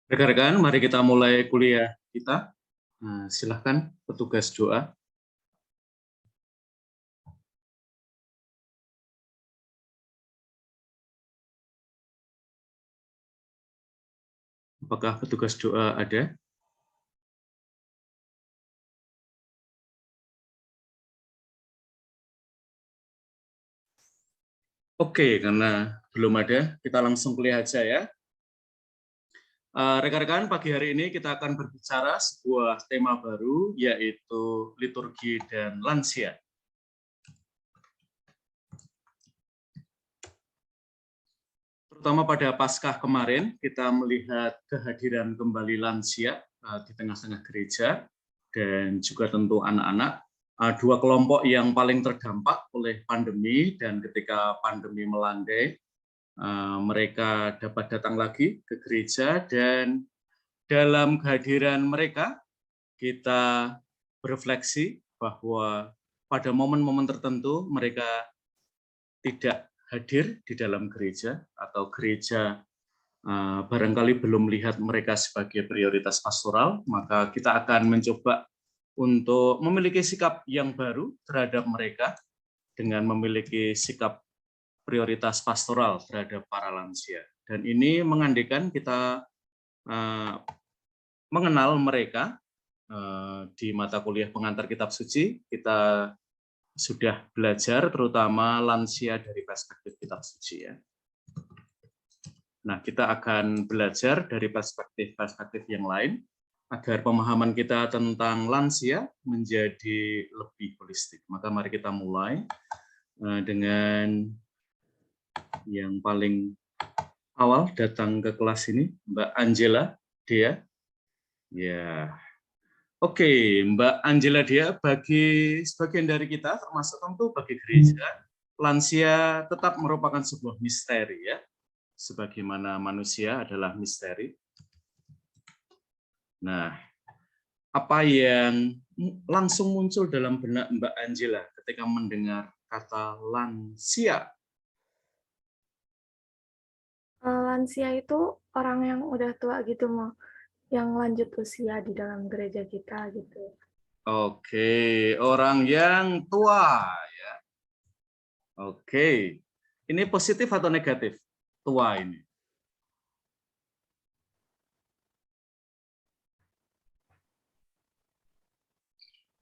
Rekan-rekan, mari kita mulai kuliah kita. Silahkan petugas doa. Apakah petugas doa ada? Oke, karena belum ada, kita langsung kuliah aja ya. Rekan-rekan, pagi hari ini kita akan berbicara sebuah tema baru, yaitu liturgi dan lansia. Terutama pada Paskah kemarin, kita melihat kehadiran kembali lansia di tengah-tengah gereja, dan juga tentu anak-anak, dua kelompok yang paling terdampak oleh pandemi, dan ketika pandemi melandai, mereka dapat datang lagi ke gereja, dan dalam kehadiran mereka, kita berefleksi bahwa pada momen-momen tertentu mereka tidak hadir di dalam gereja, atau gereja barangkali belum melihat mereka sebagai prioritas pastoral, maka kita akan mencoba untuk memiliki sikap yang baru terhadap mereka dengan memiliki sikap prioritas pastoral terhadap para lansia. Dan ini mengandaikan kita mengenal mereka di mata kuliah pengantar kitab suci. Kita sudah belajar terutama lansia dari perspektif kitab suci ya. Nah, kita akan belajar dari perspektif-perspektif yang lain agar pemahaman kita tentang lansia menjadi lebih holistik. Maka mari kita mulai dengan yang paling awal datang ke kelas ini, Mbak Angela Dea. Ya, oke, Mbak Angela Dea, bagi sebagian dari kita, termasuk tentu bagi gereja, lansia tetap merupakan sebuah misteri ya. Sebagaimana manusia adalah misteri. Nah, apa yang langsung muncul dalam benak Mbak Angela ketika mendengar kata lansia? Lansia itu orang yang udah tua gitu, mau yang lanjut usia di dalam gereja kita gitu. Oke, orang yang tua ya. Oke, ini positif atau negatif? Tua ini.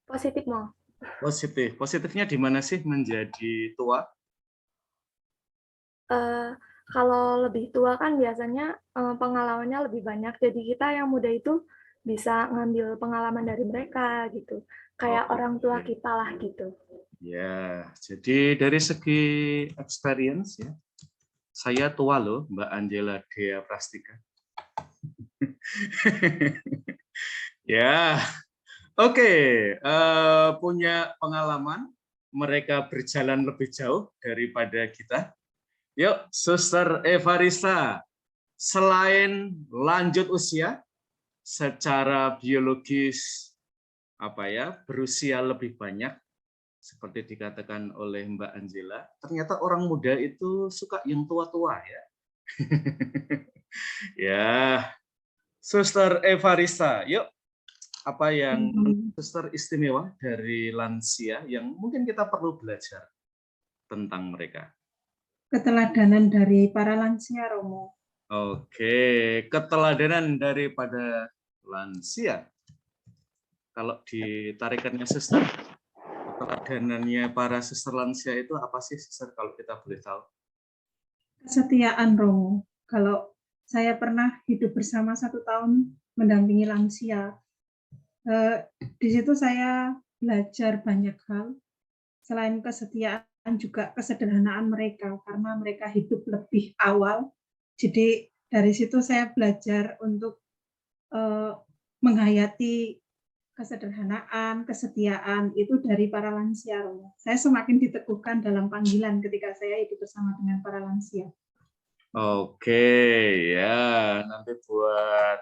Positif mau. Positif. Positifnya di mana sih menjadi tua? Kalau lebih tua kan biasanya pengalamannya lebih banyak. Jadi kita yang muda itu bisa ngambil pengalaman dari mereka gitu. Kayak orang tua kita lah gitu. Ya, jadi dari segi experience ya, saya tua loh, Mbak Angela Dea Prastika. Ya, oke, punya pengalaman, mereka berjalan lebih jauh daripada kita. Yuk, Suster Evarista, selain lanjut usia, secara biologis berusia lebih banyak, seperti dikatakan oleh Mbak Angela, ternyata orang muda itu suka yang tua-tua ya. Ya, Suster Evarista, yuk, apa yang Suster istimewa dari lansia yang mungkin kita perlu belajar tentang mereka? Keteladanan dari para lansia, Romo. Oke, keteladanan daripada lansia. Kalau ditarikannya Suster, keteladanannya para suster lansia itu apa sih, Suster, kalau kita boleh tahu? Kesetiaan, Romo. Kalau saya pernah hidup bersama 1 tahun mendampingi lansia, di situ saya belajar banyak hal. Selain kesetiaan, juga kesederhanaan mereka, karena mereka hidup lebih awal. Jadi dari situ saya belajar untuk menghayati kesederhanaan, kesetiaan itu dari para lansia, Romo. Saya semakin diteguhkan dalam panggilan ketika saya hidup bersama dengan para lansia. Oke, ya, nanti buat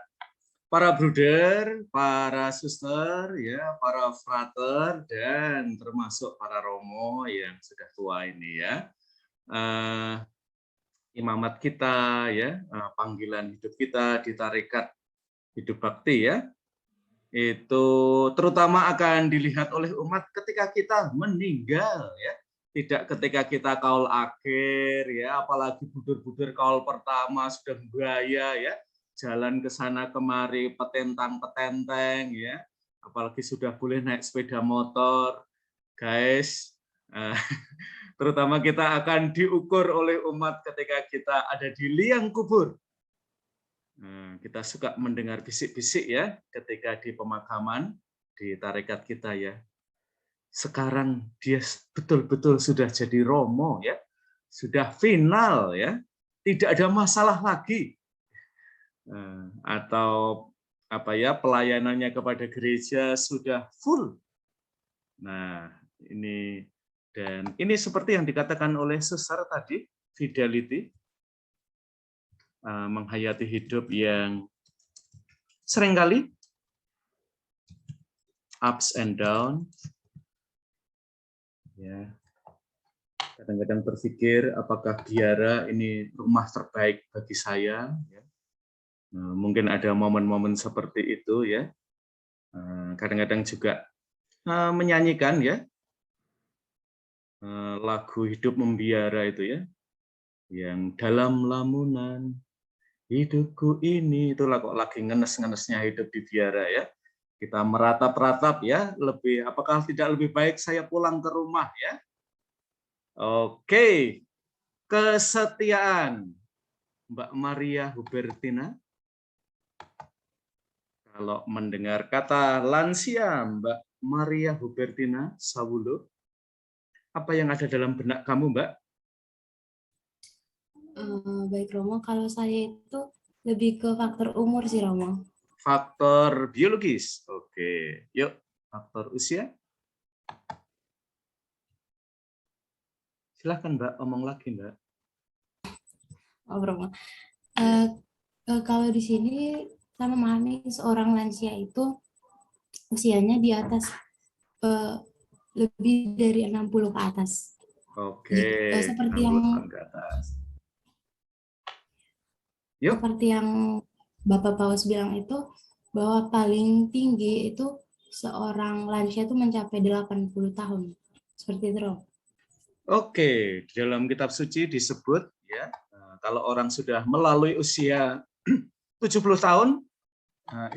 para bruder, para suster, ya, para frater, dan termasuk para romo yang sudah tua ini ya. Imamat kita ya, panggilan hidup kita di tarekat hidup bakti ya. Itu terutama akan dilihat oleh umat ketika kita meninggal ya. Tidak ketika kita kaul akhir ya, apalagi budur-budur kaul pertama sudah bahaya ya, jalan ke sana kemari petentang-petenteng ya, apalagi sudah boleh naik sepeda motor, guys. Terutama kita akan diukur oleh umat ketika kita ada di liang kubur. Kita suka mendengar bisik-bisik ya ketika di pemakaman di tarekat kita ya. Sekarang dia betul-betul sudah jadi romo ya, sudah final ya, tidak ada masalah lagi. Atau apa ya, pelayanannya kepada gereja sudah full. Nah, ini dan ini seperti yang dikatakan oleh Sesar tadi, fidelity, menghayati hidup yang seringkali ups and down. Ya, kadang-kadang berpikir apakah biara ini rumah terbaik bagi saya. Ya. Mungkin ada momen-momen seperti itu ya. Kadang-kadang juga menyanyikan ya lagu hidup membiara itu ya, yang dalam lamunan hidupku ini, itulah kok lagi ngenes-ngenesnya hidup di biara ya. Kita meratap-ratap ya, apakah tidak lebih baik saya pulang ke rumah ya? Oke, kesetiaan Mbak Maria Hubertina. Kalau mendengar kata lansia Mbak Maria Hubertina Sawulo, apa yang ada dalam benak kamu, Mbak? Baik Romo, kalau saya itu lebih ke faktor umur sih Romo. Faktor biologis. Oke, yuk faktor usia. Silahkan Mbak, omong lagi Mbak. Oh Romo. Kalau di sini kita memahami seorang lansia itu usianya di atas lebih dari 60 ke atas. Oke, Seperti 60 yang tahun ke atas. Yuk. Seperti yang Bapak Paus bilang itu, bahwa paling tinggi itu seorang lansia itu mencapai 80 tahun. Seperti itu, Romo. Oke, di dalam kitab suci disebut ya, kalau orang sudah melalui usia 70 tahun,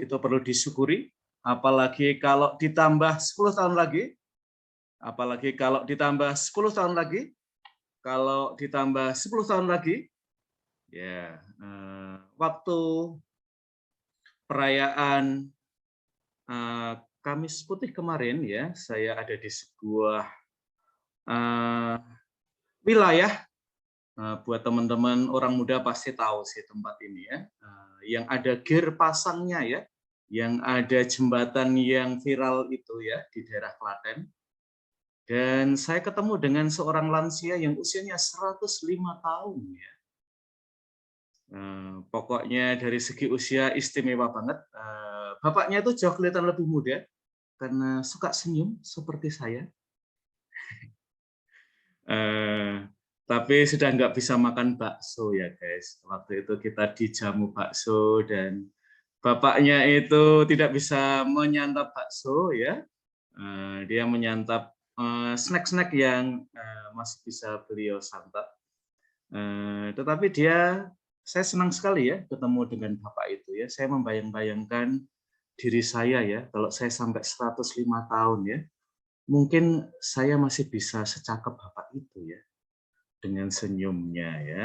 itu perlu disyukuri, apalagi kalau ditambah 10 tahun lagi, apalagi kalau ditambah 10 tahun lagi, kalau ditambah 10 tahun lagi, ya, waktu perayaan Kamis Putih kemarin ya, saya ada di sebuah wilayah, buat teman-teman orang muda pasti tahu sih tempat ini ya, yang ada gear pasangnya ya, yang ada jembatan yang viral itu ya di daerah Klaten. Dan saya ketemu dengan seorang lansia yang usianya 105 tahun ya. Pokoknya dari segi usia istimewa banget. Bapaknya itu jauh kelihatan lebih muda karena suka senyum seperti saya. Tapi sudah nggak bisa makan bakso ya guys. Waktu itu kita dijamu bakso dan bapaknya itu tidak bisa menyantap bakso ya. Dia menyantap snack-snack yang masih bisa beliau santap. Tetapi saya senang sekali ya ketemu dengan Bapak itu ya. Saya membayang-bayangkan diri saya ya, kalau saya sampai 105 tahun ya, mungkin saya masih bisa secakap Bapak itu ya, dengan senyumnya ya.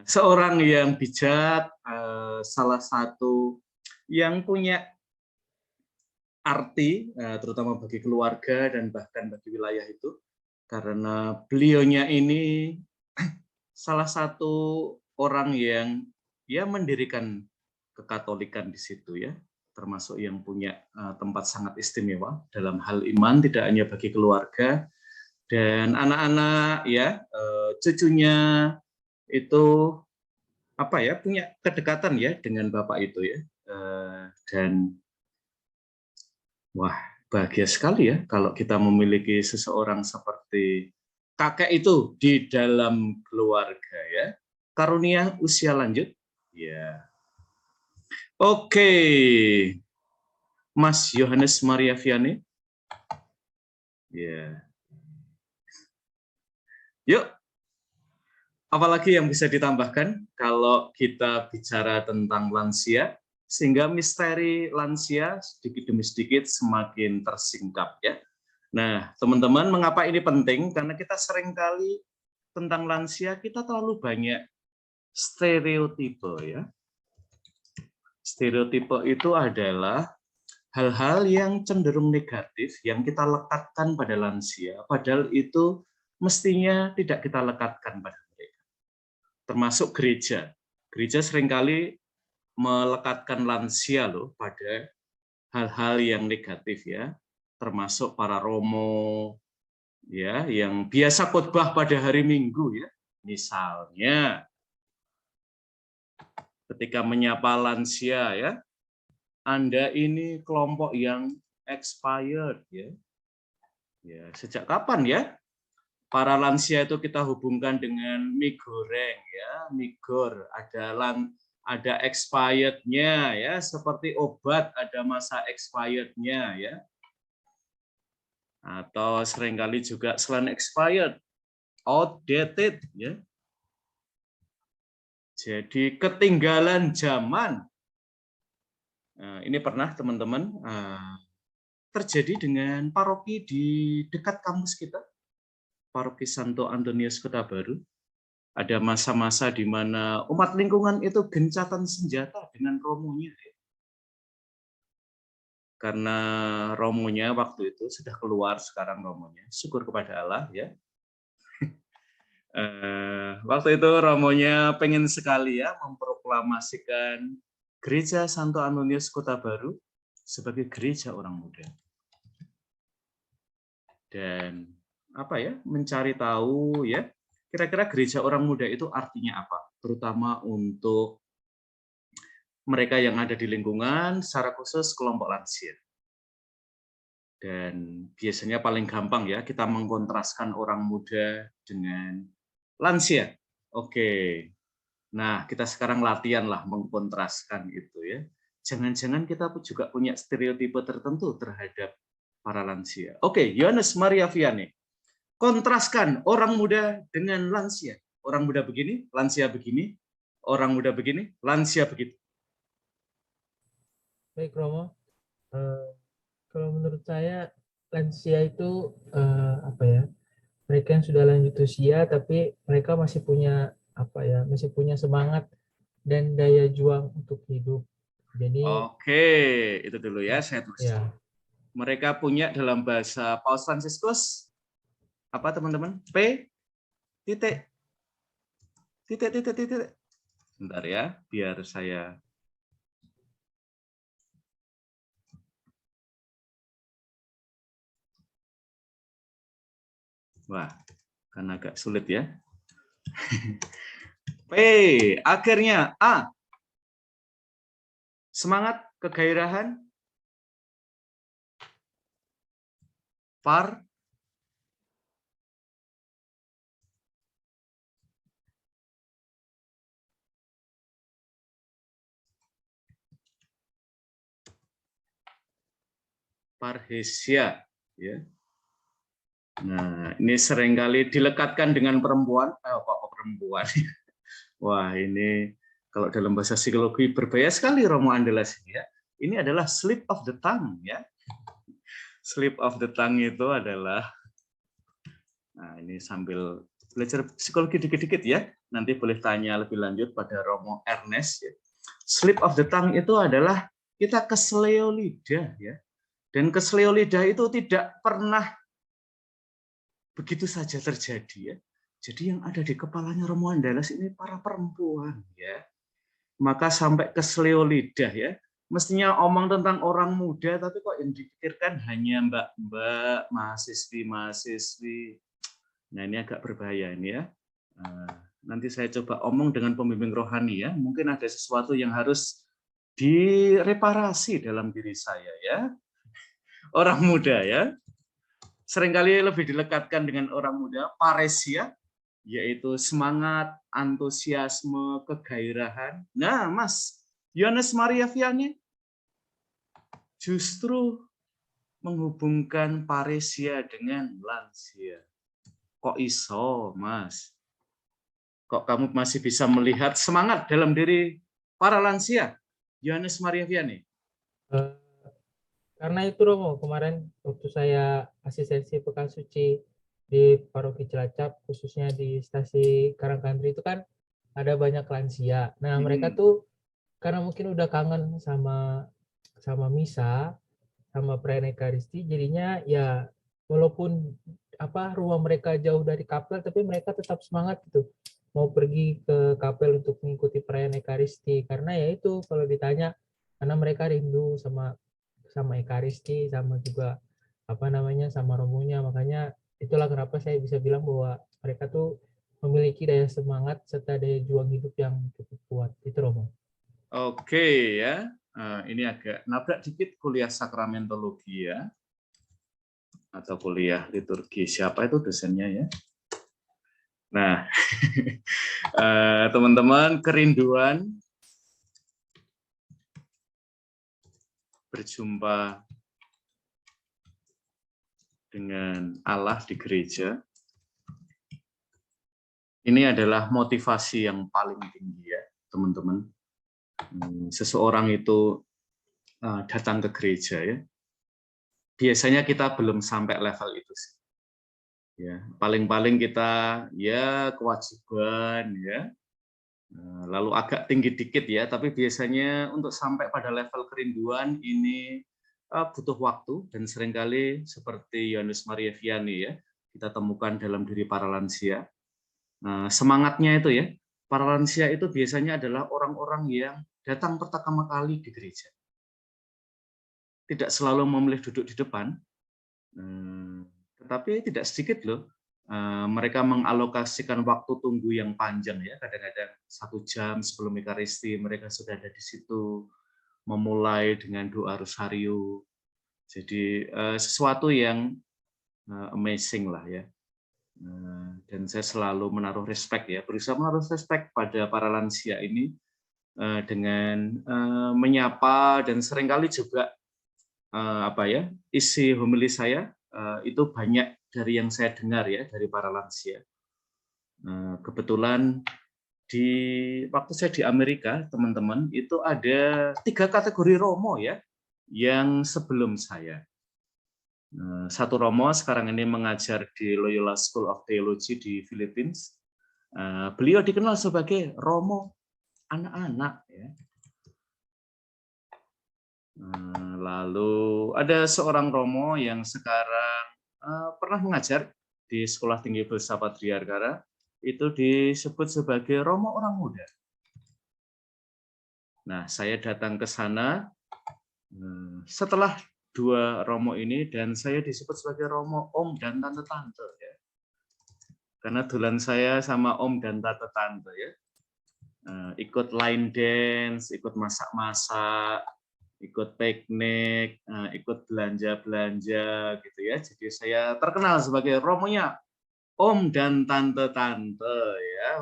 Seorang yang bijak, salah satu yang punya arti, terutama bagi keluarga dan bahkan bagi wilayah itu, karena beliaunya ini salah satu orang yang ya mendirikan kekatolikan di situ ya, termasuk yang punya tempat sangat istimewa dalam hal iman, tidak hanya bagi keluarga dan anak-anak ya, cucunya itu apa ya, punya kedekatan ya dengan Bapak itu ya, dan wah bahagia sekali ya kalau kita memiliki seseorang seperti kakek itu di dalam keluarga ya. Karunia usia lanjut ya. Oke, Mas Yohanes Maria Vianney. Ya. Yuk, apalagi yang bisa ditambahkan kalau kita bicara tentang lansia, sehingga misteri lansia sedikit demi sedikit semakin tersingkap ya. Nah, teman-teman, mengapa ini penting? Karena kita seringkali tentang lansia kita terlalu banyak stereotipe ya. Stereotipe itu adalah hal-hal yang cenderung negatif yang kita lekatkan pada lansia, padahal itu mestinya tidak kita lekatkan pada mereka. Termasuk gereja. Gereja seringkali melekatkan lansia loh pada hal-hal yang negatif ya, termasuk para romo ya yang biasa khotbah pada hari Minggu ya. Misalnya ketika menyapa lansia ya, Anda ini kelompok yang expired ya. Ya, sejak kapan ya? Para lansia itu kita hubungkan dengan mie goreng ya, mie gor, ada expired-nya ya, seperti obat ada masa expired-nya ya. Atau seringkali juga selain expired, outdated ya. Jadi ketinggalan zaman. Nah, ini pernah teman-teman terjadi dengan paroki di dekat kampus kita, Paroki Santo Antonius Kota Baru. Ada masa-masa di mana umat lingkungan itu gencatan senjata dengan romonya. Karena romonya waktu itu sudah keluar sekarang romonya, syukur kepada Allah ya. Waktu itu romonya pengen sekali ya memproklamasikan Gereja Santo Antonius Kota Baru sebagai gereja orang muda. Dan apa ya, mencari tahu ya, kira-kira gereja orang muda itu artinya apa? Terutama untuk mereka yang ada di lingkungan, secara khusus kelompok lansia. Dan biasanya paling gampang ya, kita mengkontraskan orang muda dengan lansia. Oke. Nah, kita sekarang latihan lah mengkontraskan itu ya. Jangan-jangan kita juga punya stereotipe tertentu terhadap para lansia. Oke, Yohanes Maria Vianney. Kontraskan orang muda dengan lansia. Orang muda begini, lansia begini. Orang muda begini, lansia begitu. Baik, Romo. Kalau menurut saya lansia itu apa ya? Mereka yang sudah lanjut usia tapi mereka masih punya apa ya? Masih punya semangat dan daya juang untuk hidup. Jadi Oke, itu dulu ya saya tulis. ya. Mereka punya dalam bahasa Paus Fransiskus apa teman-teman? P titik titik titik titik. Bentar ya, biar saya wah, kan agak sulit ya. P, akhirnya A. Semangat, kegairahan. Par. Parhesia, ya. Nah, ini seringkali dilekatkan dengan perempuan. Kok perempuan? Wah, ini kalau dalam bahasa psikologi berbahaya sekali Romo Andalas ini ya. Ini adalah slip of the tongue ya. Slip of the tongue itu adalah, nah ini sambil belajar psikologi dikit-dikit ya. Nanti boleh tanya lebih lanjut pada Romo Ernest ya. Slip of the tongue itu adalah kita keseleo lidah ya. Dan keseleo lidah itu tidak pernah begitu saja terjadi ya. Jadi yang ada di kepalanya Romo Andalas ini para perempuan ya. Maka sampai keseleo lidah ya. Mestinya omong tentang orang muda tapi kok yang dipikirkan hanya mbak-mbak, mahasiswi-mahasiswi. Nah, ini agak berbahaya ini ya. Nanti saya coba omong dengan pembimbing rohani ya. Mungkin ada sesuatu yang harus direparasi dalam diri saya ya. Orang muda ya. Seringkali lebih dilekatkan dengan orang muda, paresia, yaitu semangat, antusiasme, kegairahan. Nah, Mas, Yohanes Maria Vianney justru menghubungkan paresia dengan lansia. Kok iso, Mas? Kok kamu masih bisa melihat semangat dalam diri para lansia? Yohanes Maria Vianney. Eh, Karena itu Romo, kemarin waktu saya asistensi Pekan Suci di Paroki Cilacap, khususnya di stasi Karangkandri itu kan ada banyak lansia. Nah, mereka tuh karena mungkin udah kangen sama misa, sama perayaan Ekaristi, jadinya ya walaupun rumah mereka jauh dari kapel, tapi mereka tetap semangat gitu mau pergi ke kapel untuk mengikuti perayaan Ekaristi. Karena ya itu kalau ditanya, karena mereka rindu sama Ekaristi, sama juga sama romonya. Makanya itulah kenapa saya bisa bilang bahwa mereka tuh memiliki daya semangat serta daya juang hidup yang cukup kuat. Itu Romo. Oke ya, ini agak nabrak dikit kuliah sakramentologi ya, atau kuliah liturgi. Siapa itu dosennya ya? Nah, teman-teman, kerinduan berjumpa dengan Allah di gereja, ini adalah motivasi yang paling tinggi ya, teman-teman. Seseorang itu datang ke gereja ya, biasanya kita belum sampai level itu sih. Ya, paling-paling kita ya kewajiban ya, lalu agak tinggi dikit ya, tapi biasanya untuk sampai pada level kerinduan ini butuh waktu, dan seringkali seperti Yohanes Maria Vianney ya, kita temukan dalam diri para lansia. Semangatnya itu ya, para lansia itu biasanya adalah orang-orang yang datang pertama kali di gereja. Tidak selalu memilih duduk di depan, tetapi tidak sedikit loh, mereka mengalokasikan waktu tunggu yang panjang ya, kadang-kadang 1 jam sebelum Ekaristi mereka sudah ada di situ, memulai dengan doa rosario. Jadi sesuatu yang amazing lah ya. Dan saya selalu menaruh respect ya, berusaha menaruh respect pada para lansia ini dengan menyapa, dan seringkali juga isi homili saya itu banyak dari yang saya dengar ya dari para lansia. Kebetulan waktu saya di Amerika, teman-teman, itu ada 3 kategori romo ya yang sebelum saya. Satu romo sekarang ini mengajar di Loyola School of Theology di Philippines. Beliau dikenal sebagai romo anak-anak ya. Lalu ada seorang romo yang sekarang pernah mengajar di Sekolah Tinggi Filsafat Triarkara, itu disebut sebagai romo orang muda. Nah, saya datang ke sana setelah 2 romo ini, dan saya disebut sebagai romo om dan tante-tante ya. Karena duluan saya sama om dan tante-tante ya. Ikut line dance, ikut masak-masak, ikut piknik, ikut belanja-belanja gitu ya. Jadi saya terkenal sebagai romonya om dan tante-tante ya.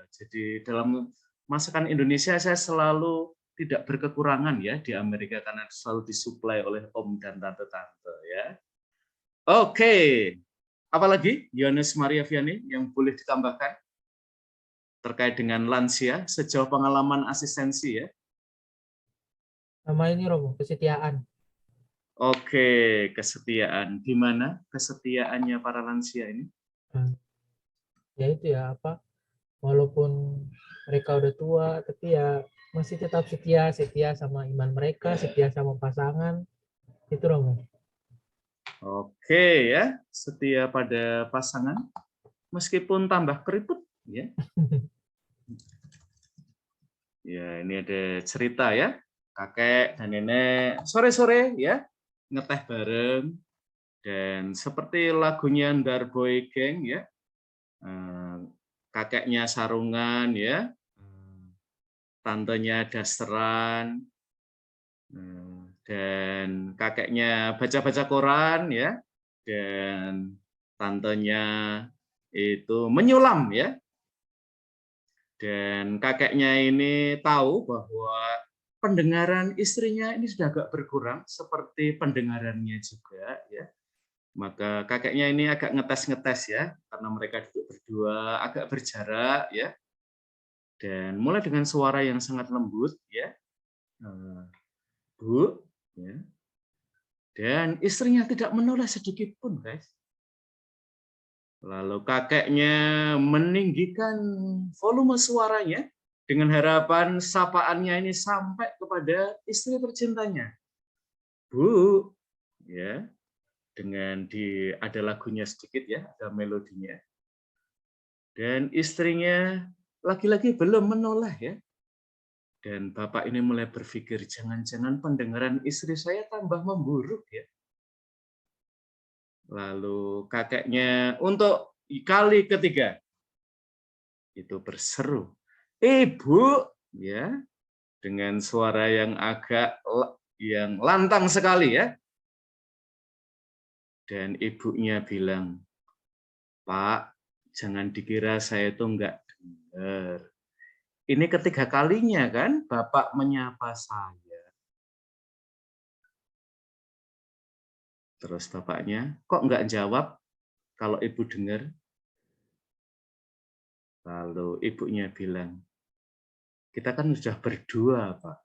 Jadi dalam masakan Indonesia saya selalu tidak berkekurangan ya di Amerika, karena selalu disuplai oleh om dan tante-tante ya. Oke. Apalagi Yohanes Maria Vianney yang boleh ditambahkan terkait dengan lansia sejauh pengalaman asistensi ya? Sama ini Romo, kesetiaan. Oke, kesetiaan. Gimana kesetiaannya para lansia ini? Ya itu ya, walaupun mereka udah tua, tapi ya masih tetap setia sama iman mereka, setia sama pasangan. Itu Romo. Oke ya, setia pada pasangan meskipun tambah keriput ya. Ya, ini ada cerita ya, kakek dan nenek sore-sore ya ngeteh bareng, dan seperti lagunya Darboy Gang ya, kakeknya sarungan ya, tantenya dasteran, dan kakeknya baca-baca koran ya, dan tantenya itu menyulam ya. Dan kakeknya ini tahu bahwa pendengaran istrinya ini sudah agak berkurang seperti pendengarannya juga ya. Maka kakeknya ini agak ngetes-ngetes ya, karena mereka duduk berdua agak berjarak ya. Dan mulai dengan suara yang sangat lembut ya. Bu, ya. Dan istrinya tidak menoleh sedikit pun, guys. Lalu kakeknya meninggikan volume suaranya dengan harapan sapaannya ini sampai kepada istri tercintanya. Bu, ya, dengan ada lagunya sedikit ya, ada melodinya. Dan istrinya lagi-lagi belum menoleh ya. Dan bapak ini mulai berpikir, jangan-jangan pendengaran istri saya tambah memburuk ya. Lalu kakeknya untuk kali ketiga itu berseru, "Ibu," ya, dengan suara yang agak yang lantang sekali ya. Dan ibunya bilang, "Pak, jangan dikira saya itu enggak dengar. Ini ketiga kalinya kan Bapak menyapa saya." Terus bapaknya, "Kok enggak jawab kalau ibu dengar?" Lalu ibunya bilang, "Kita kan sudah berdua, Pak.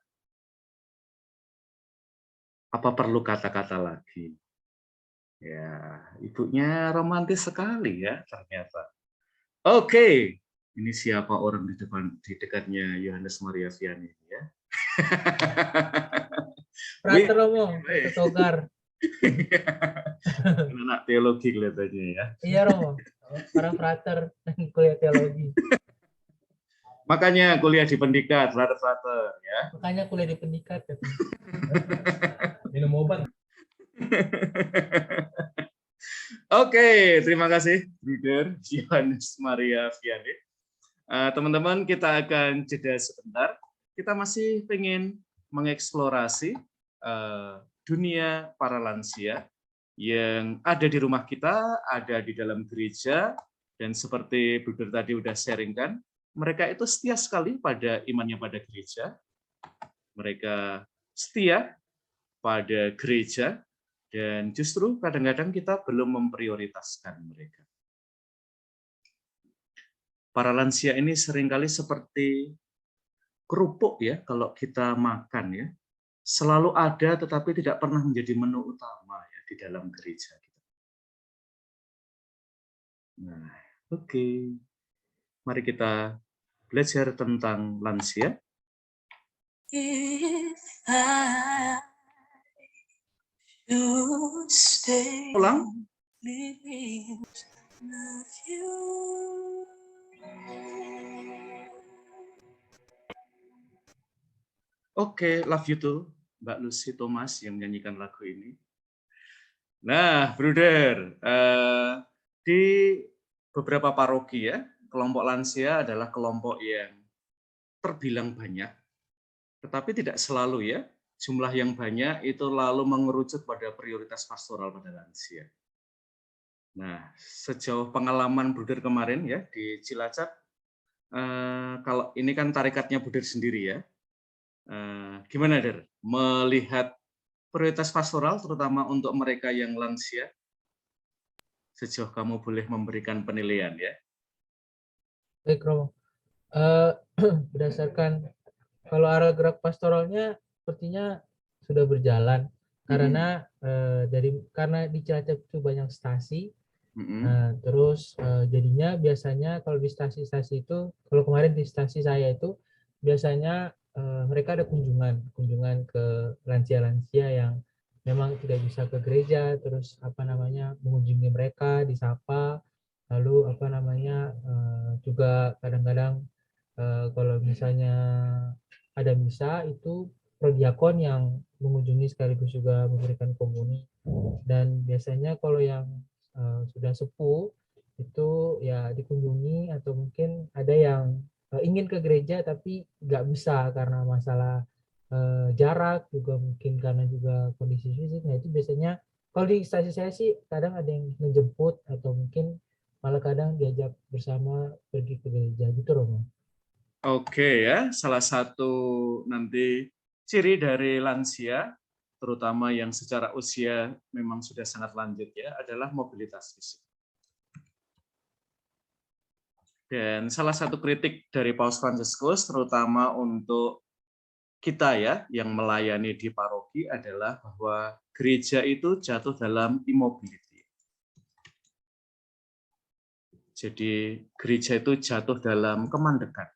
Apa perlu kata-kata lagi?" Ya, ibunya romantis sekali ya ternyata. Oke, ini siapa orang di dekatnya Yohanes Maria Vianney ya? Frater Romo, Frater Togar. Anak teologi kelihatannya ya. Iya Romo, orang frater kuliah teologi. Makanya kuliah di Pendikat, frater ya. Makanya kuliah di Pendikat. Minum obat. Oke, terima kasih, Bruder Yohanes Maria Vianney. Teman-teman, kita akan jeda sebentar. Kita masih ingin mengeksplorasi dunia para lansia yang ada di rumah kita, ada di dalam gereja, dan seperti Bruder tadi udah sharingkan, mereka itu setia sekali pada imannya pada gereja. Mereka setia pada gereja, dan justru kadang-kadang kita belum memprioritaskan mereka. Para lansia ini seringkali seperti kerupuk ya, kalau kita makan ya, selalu ada tetapi tidak pernah menjadi menu utama ya di dalam gereja kita. Nah, oke. Mari kita belajar tentang lansia. Ulang. Oke, love you too, Mbak Lucy Thomas yang menyanyikan lagu ini. Nah, Bruder, di beberapa paroki ya, kelompok lansia adalah kelompok yang terbilang banyak, tetapi tidak selalu ya. Jumlah yang banyak itu lalu mengerucut pada prioritas pastoral pada lansia. Nah, sejauh pengalaman Bruder kemarin ya di Cilacap, kalau ini kan tarikatnya Bruder sendiri ya, gimana Der? Melihat prioritas pastoral terutama untuk mereka yang lansia, sejauh kamu boleh memberikan penilaian ya. Baik Romo, berdasarkan kalau arah gerak pastoralnya sepertinya sudah berjalan karena karena di Cilacap itu banyak stasi. Nah, terus jadinya biasanya kalau di stasi-stasi itu, kalau kemarin di stasi saya itu biasanya mereka ada kunjungan ke lansia-lansia yang memang tidak bisa ke gereja, terus mengunjungi mereka, disapa, lalu juga kadang-kadang kalau misalnya ada misa itu prodiakon yang mengunjungi sekaligus juga memberikan komuni. Dan biasanya kalau yang sudah sepuh itu ya dikunjungi, atau mungkin ada yang ingin ke gereja tapi nggak bisa karena masalah jarak, juga mungkin karena juga kondisi fisik. Nah itu biasanya kalau di stasi saya sih kadang ada yang menjemput atau mungkin malah kadang diajak bersama pergi ke gereja gitu Romo. Oke ya, salah satu nanti ciri dari lansia, terutama yang secara usia memang sudah sangat lanjut ya, adalah mobilitas fisik. Dan salah satu kritik dari Paus Fransiskus, terutama untuk kita ya, yang melayani di paroki adalah bahwa gereja itu jatuh dalam immobility. Jadi gereja itu jatuh dalam kemandekan.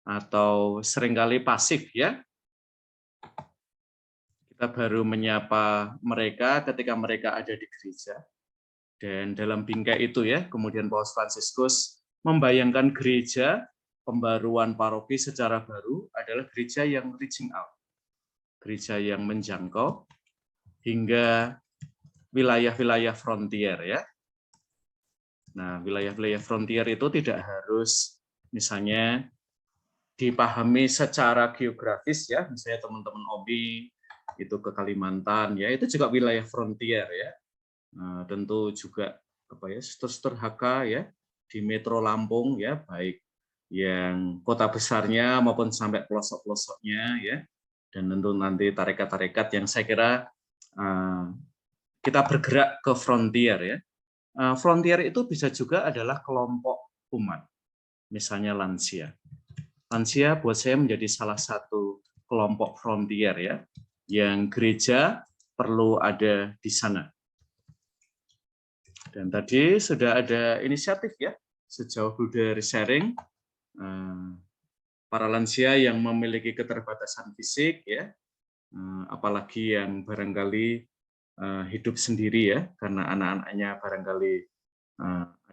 Atau seringkali pasif ya. Kita baru menyapa mereka ketika mereka ada di gereja. Dan dalam bingkai itu ya, kemudian Paus Fransiskus membayangkan gereja, pembaruan paroki secara baru adalah gereja yang reaching out. Gereja yang menjangkau hingga wilayah-wilayah frontier ya. Nah, wilayah-wilayah frontier itu tidak harus misalnya dipahami secara geografis ya, misalnya teman-teman OBI itu ke Kalimantan ya, itu juga wilayah frontier ya. Nah, tentu juga apa ya, suster HK ya di Metro Lampung ya, baik yang kota besarnya maupun sampai pelosok-pelosoknya ya, dan tentu nanti tarekat-tarekat yang saya kira kita bergerak ke frontier ya. Frontier itu bisa juga adalah kelompok umat, misalnya lansia. Lansia buat saya menjadi salah satu kelompok frontier ya, yang gereja perlu ada di sana. Dan tadi sudah ada inisiatif ya, sejauh Bruder sharing, para lansia yang memiliki keterbatasan fisik ya, apalagi yang barangkali hidup sendiri ya, karena anak-anaknya barangkali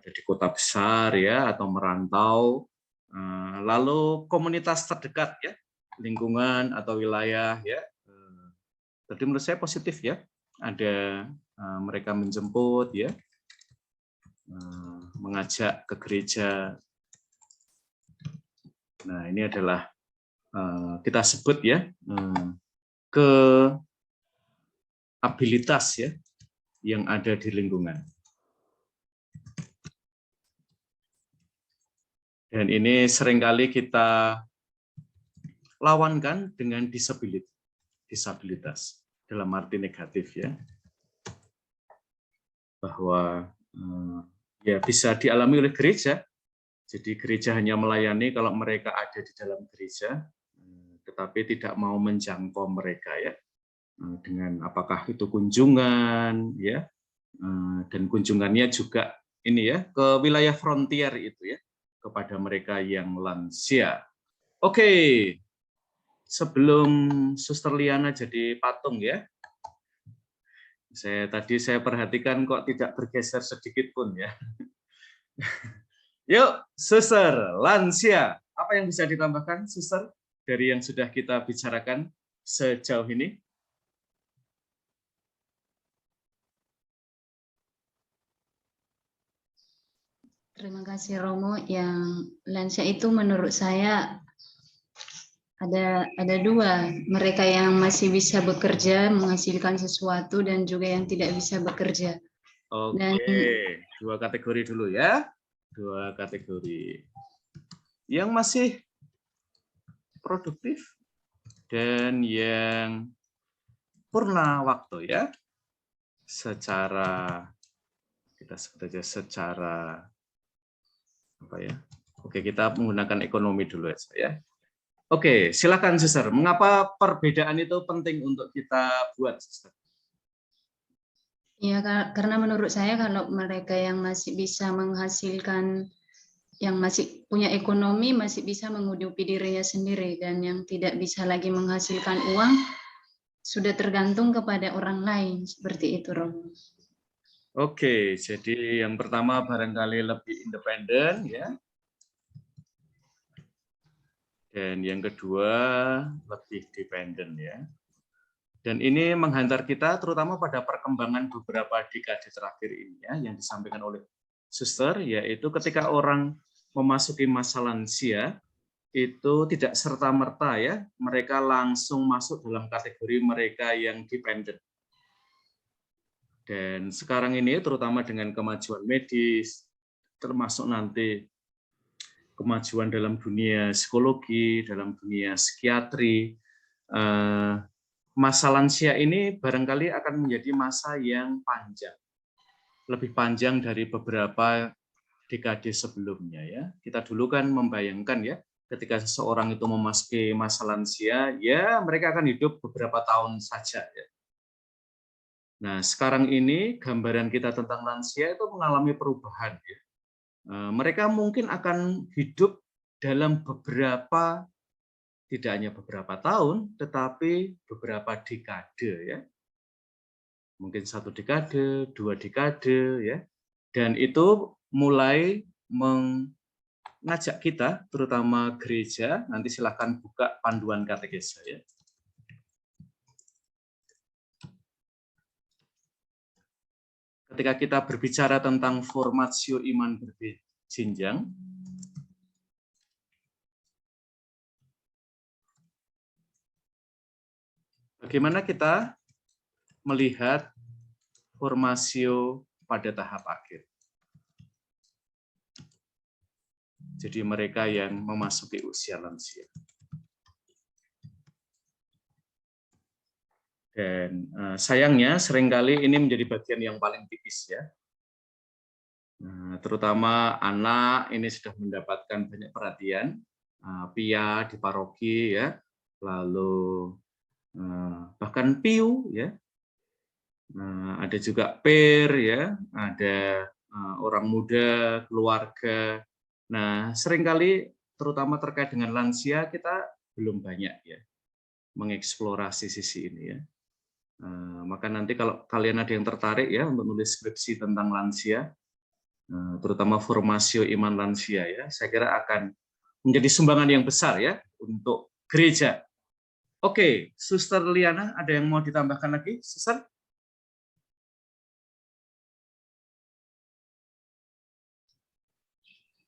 ada di kota besar ya, atau merantau, lalu komunitas terdekat ya, lingkungan atau wilayah ya. Jadi menurut saya positif ya, ada mereka menjemput ya, mengajak ke gereja. Nah, ini adalah kita sebut ya keabilitas ya yang ada di lingkungan. Dan ini seringkali kita lawankan dengan disabilitas dalam arti negatif ya, bahwa ya bisa dialami oleh gereja. Jadi gereja hanya melayani kalau mereka ada di dalam gereja, tetapi tidak mau menjangkau mereka ya, dengan apakah itu kunjungan ya, dan kunjungannya juga ini ya ke wilayah frontier itu ya, kepada mereka yang lansia. Oke, sebelum Suster Liana jadi patung ya, tadi saya perhatikan kok tidak bergeser sedikit pun ya. Yuk, Suster lansia, apa yang bisa ditambahkan, Suster, dari yang sudah kita bicarakan sejauh ini? Terima kasih Romo. Yang lansia itu menurut saya ada dua, mereka yang masih bisa bekerja menghasilkan sesuatu dan juga yang tidak bisa bekerja. Oke, dua kategori dulu ya. Dua kategori. Yang masih produktif dan yang purna waktu ya. Secara kita sebut aja secara apa ya? Oke, kita menggunakan ekonomi dulu aja ya. Oke, silakan Suster. Mengapa perbedaan itu penting untuk kita buat, Suster? Ya, karena menurut saya kalau mereka yang masih bisa menghasilkan, yang masih punya ekonomi, masih bisa menghidupi dirinya sendiri, dan yang tidak bisa lagi menghasilkan uang, sudah tergantung kepada orang lain, seperti itu, Romo. Oke, jadi yang pertama barangkali lebih independen ya. Dan yang kedua lebih dependen ya. Dan ini menghantar kita terutama pada perkembangan beberapa dekade terakhir ini ya, yang disampaikan oleh Suster, yaitu ketika orang memasuki masa lansia, itu tidak serta-merta ya, mereka langsung masuk dalam kategori mereka yang dependen. Dan sekarang ini terutama dengan kemajuan medis, termasuk nanti kemajuan dalam dunia psikologi, dalam dunia psikiatri, masa lansia ini barangkali akan menjadi masa yang panjang, lebih panjang dari beberapa dekade sebelumnya ya. Kita dulu kan membayangkan ya, ketika seseorang itu memasuki masa lansia, ya mereka akan hidup beberapa tahun saja ya. Nah, sekarang ini gambaran kita tentang lansia itu mengalami perubahan ya. Mereka mungkin akan hidup dalam beberapa, tidak hanya beberapa tahun, tetapi beberapa dekade ya. Mungkin 1 dekade, 2 dekade ya. Dan itu mulai mengajak kita, terutama gereja, nanti silakan buka panduan katekesa ya. Ketika kita berbicara tentang formatio iman berjenjang, bagaimana kita melihat formasio pada tahap akhir. Jadi mereka yang memasuki usia lansia. Dan sayangnya seringkali ini menjadi bagian yang paling tipis ya. Terutama anak ini sudah mendapatkan banyak perhatian, pia di paroki ya, lalu bahkan piu ya. Ada juga per ya, ada orang muda, keluarga. Nah, seringkali terutama terkait dengan lansia kita belum banyak ya mengeksplorasi sisi ini ya. Maka nanti kalau kalian ada yang tertarik ya untuk nulis skripsi tentang lansia, terutama formasio iman lansia ya, saya kira akan menjadi sumbangan yang besar ya untuk gereja. Oke, Suster Liana, ada yang mau ditambahkan lagi, Suster?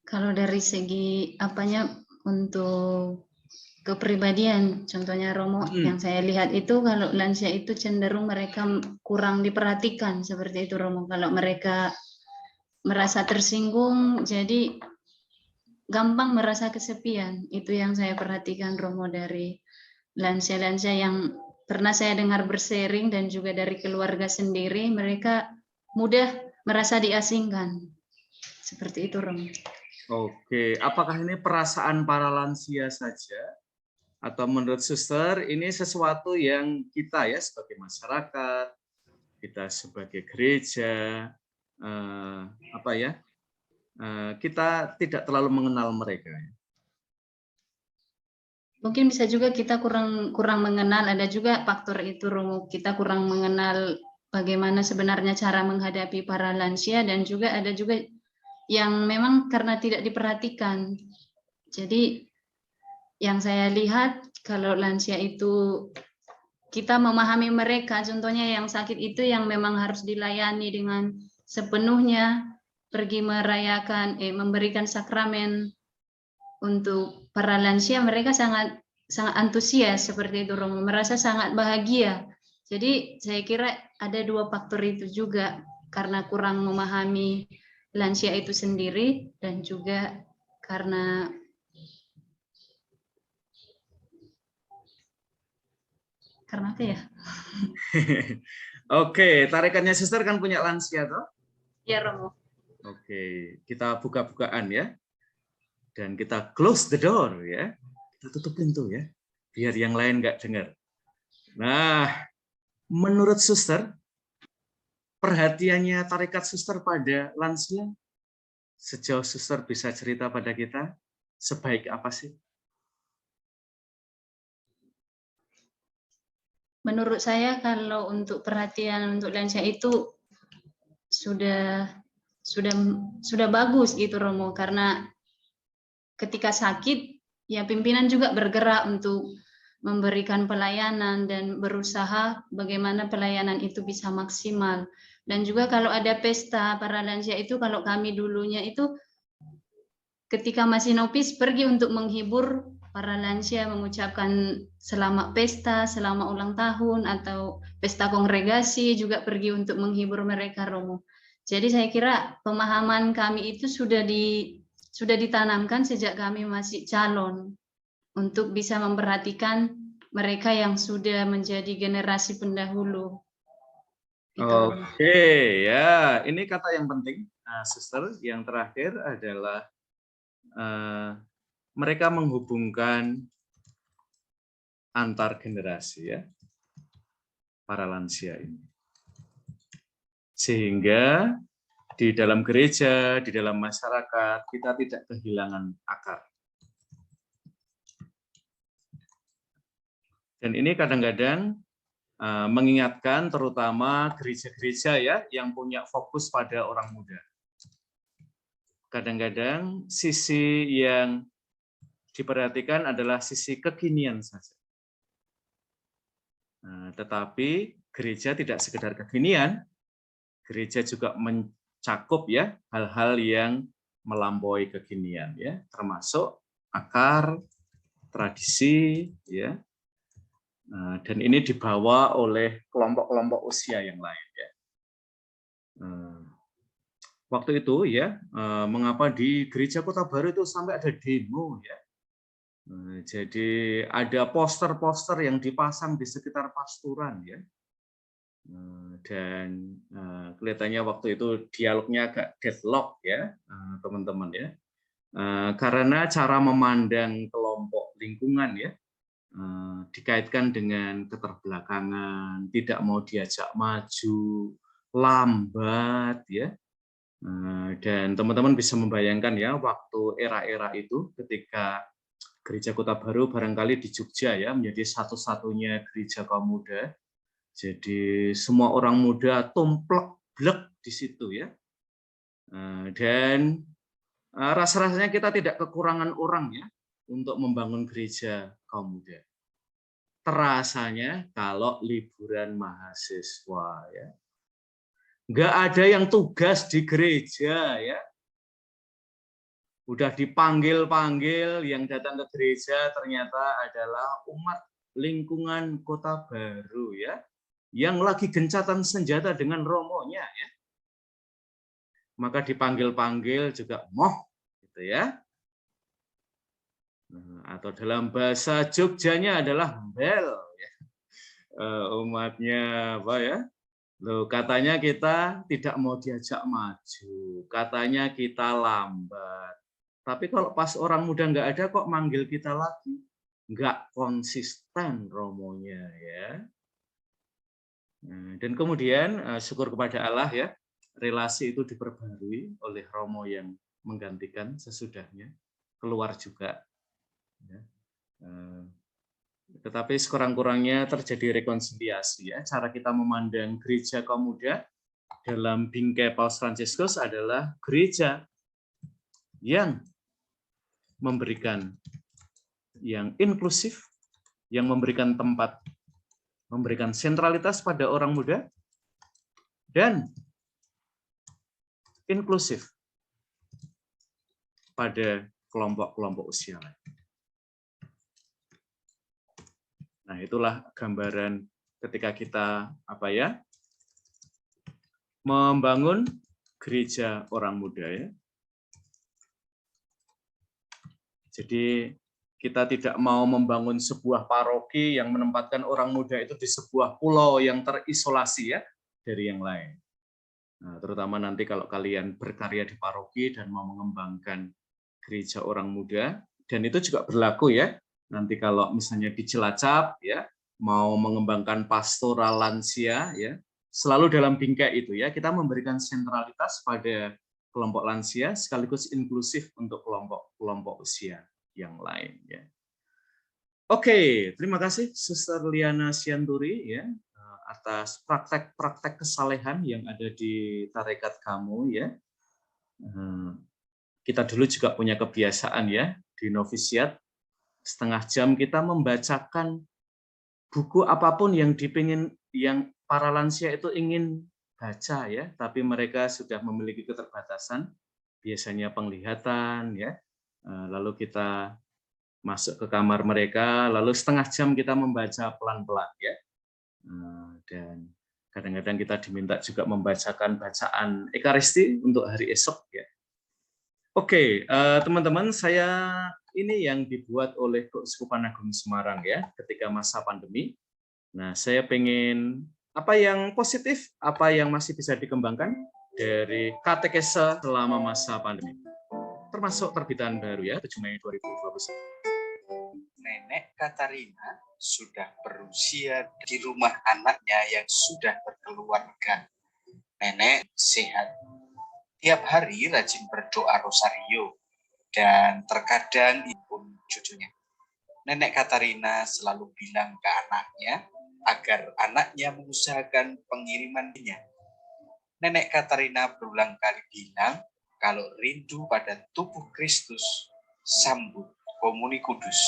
Kalau dari segi apanya untuk kepribadian, contohnya Romo, yang saya lihat itu kalau lansia itu cenderung mereka kurang diperhatikan seperti itu Romo. Kalau mereka merasa tersinggung, jadi gampang merasa kesepian. Itu yang saya perhatikan Romo dari lansia-lansia yang pernah saya dengar bersharing dan juga dari keluarga sendiri, mereka mudah merasa diasingkan. Seperti itu Romo. Oke, apakah ini perasaan para lansia saja? Atau menurut Suster ini sesuatu yang kita ya sebagai masyarakat, kita sebagai gereja, kita tidak terlalu mengenal mereka. Mungkin bisa juga kita kurang mengenal, ada juga faktor itu Romo, kita kurang mengenal bagaimana sebenarnya cara menghadapi para lansia, dan juga ada juga yang memang karena tidak diperhatikan. Jadi yang saya lihat kalau lansia itu kita memahami mereka, contohnya yang sakit itu yang memang harus dilayani dengan sepenuhnya, pergi merayakan, memberikan sakramen untuk para lansia, mereka sangat antusias seperti itu Romo, merasa sangat bahagia. Jadi saya kira ada 2 faktor itu juga, karena kurang memahami lansia itu sendiri dan juga karena apa ya? Oke, tarikannya Suster kan punya lansia toh? Ya Romo. Oke, kita buka-bukaan ya. Dan kita close the door ya. Kita tutup pintu ya. Biar yang lain nggak dengar. Nah, menurut Suster, perhatiannya tarikat Suster pada lansia, sejauh Suster bisa cerita pada kita, sebaik apa sih? Menurut saya kalau untuk perhatian untuk lansia itu sudah bagus gitu Romo, karena ketika sakit ya pimpinan juga bergerak untuk memberikan pelayanan dan berusaha bagaimana pelayanan itu bisa maksimal. Dan juga kalau ada pesta para lansia itu, kalau kami dulunya itu ketika masih nopis pergi untuk menghibur para lansia, mengucapkan selamat pesta, selamat ulang tahun, atau pesta kongregasi, juga pergi untuk menghibur mereka Romo. Jadi saya kira pemahaman kami itu sudah sudah ditanamkan sejak kami masih calon untuk bisa memperhatikan mereka yang sudah menjadi generasi pendahulu. Gitu, Romo. Oke, ya, ini kata yang penting, Sister. Yang terakhir adalah mereka menghubungkan antar generasi, ya, para lansia ini, sehingga di dalam gereja, di dalam masyarakat, kita tidak kehilangan akar. Dan ini kadang-kadang mengingatkan terutama gereja-gereja ya yang punya fokus pada orang muda. Kadang-kadang sisi yang diperhatikan adalah sisi kekinian saja. Tetapi gereja tidak sekedar kekinian, gereja juga mencakup ya hal-hal yang melampaui kekinian ya, termasuk akar, tradisi ya. Dan ini dibawa oleh kelompok-kelompok usia yang lain ya. Waktu itu ya, mengapa di Gereja Kota Baru itu sampai ada demo ya. Jadi ada poster-poster yang dipasang di sekitar pasturan ya. Dan kelihatannya waktu itu dialognya agak deadlock ya, teman-teman ya. Karena cara memandang kelompok lingkungan ya, dikaitkan dengan keterbelakangan, tidak mau diajak maju, lambat ya. Dan teman-teman bisa membayangkan ya waktu era-era itu ketika Gereja Kota Baru barangkali di Jogja ya menjadi satu-satunya gereja kaum muda. Jadi semua orang muda tumplek-blek di situ ya. Dan rasa-rasanya kita tidak kekurangan orang ya untuk membangun gereja kaum muda. Terasanya kalau liburan mahasiswa ya, nggak ada yang tugas di gereja ya. Udah dipanggil-panggil, yang datang ke gereja ternyata adalah umat lingkungan Kota Baru ya, yang lagi gencatan senjata dengan romonya ya. Maka dipanggil-panggil juga moh gitu ya. Atau dalam bahasa Jogjanya adalah bel ya. Umatnya apa ya? Loh, katanya kita tidak mau diajak maju, katanya kita lambat. Tapi kalau pas orang muda nggak ada kok manggil kita lagi, nggak konsisten romonya ya. Dan kemudian syukur kepada Allah ya, relasi itu diperbarui oleh romo yang menggantikan sesudahnya, keluar juga. Ya. Tetapi sekurang-kurangnya terjadi rekonsiliasi ya. Cara kita memandang gereja kaum muda dalam bingkai Paus Fransiskus adalah gereja yang memberikan, yang inklusif, yang memberikan tempat, memberikan sentralitas pada orang muda, dan inklusif pada kelompok-kelompok usia lain. Nah, itulah gambaran ketika kita membangun gereja orang muda ya. Jadi kita tidak mau membangun sebuah paroki yang menempatkan orang muda itu di sebuah pulau yang terisolasi ya dari yang lain. Nah, terutama nanti kalau kalian berkarya di paroki dan mau mengembangkan gereja orang muda, dan itu juga berlaku ya. Nanti kalau misalnya di Cilacap ya mau mengembangkan pastoral lansia ya, selalu dalam bingkai itu ya, kita memberikan sentralitas pada kelompok lansia sekaligus inklusif untuk kelompok usia yang lain ya. Oke, terima kasih Suster Liana Sianturi ya atas praktek-praktek kesalehan yang ada di tarekat kamu ya. Kita dulu juga punya kebiasaan ya di novisiat, setengah jam kita membacakan buku apapun yang para lansia itu ingin baca ya, tapi mereka sudah memiliki keterbatasan, biasanya penglihatan ya. Lalu kita masuk ke kamar mereka, lalu setengah jam kita membaca pelan-pelan ya. Dan kadang-kadang kita diminta juga membacakan bacaan Ekaristi untuk hari esok ya. Oke, teman-teman, saya ini yang dibuat oleh Keuskupan Agung Semarang ya, ketika masa pandemi. Nah, saya pengen apa yang positif, apa yang masih bisa dikembangkan dari katekese selama masa pandemi. Termasuk terbitan baru ya, 7 Mei 2021. Nenek Katarina sudah berusia di rumah anaknya yang sudah berkeluarga. Nenek sehat. Tiap hari rajin berdoa rosario dan terkadang pun cucunya. Nenek Katarina selalu bilang ke anaknya agar anaknya mengusahakan pengirimannya. Nenek Katarina berulang kali bilang kalau rindu pada tubuh Kristus, sambut komuni kudus.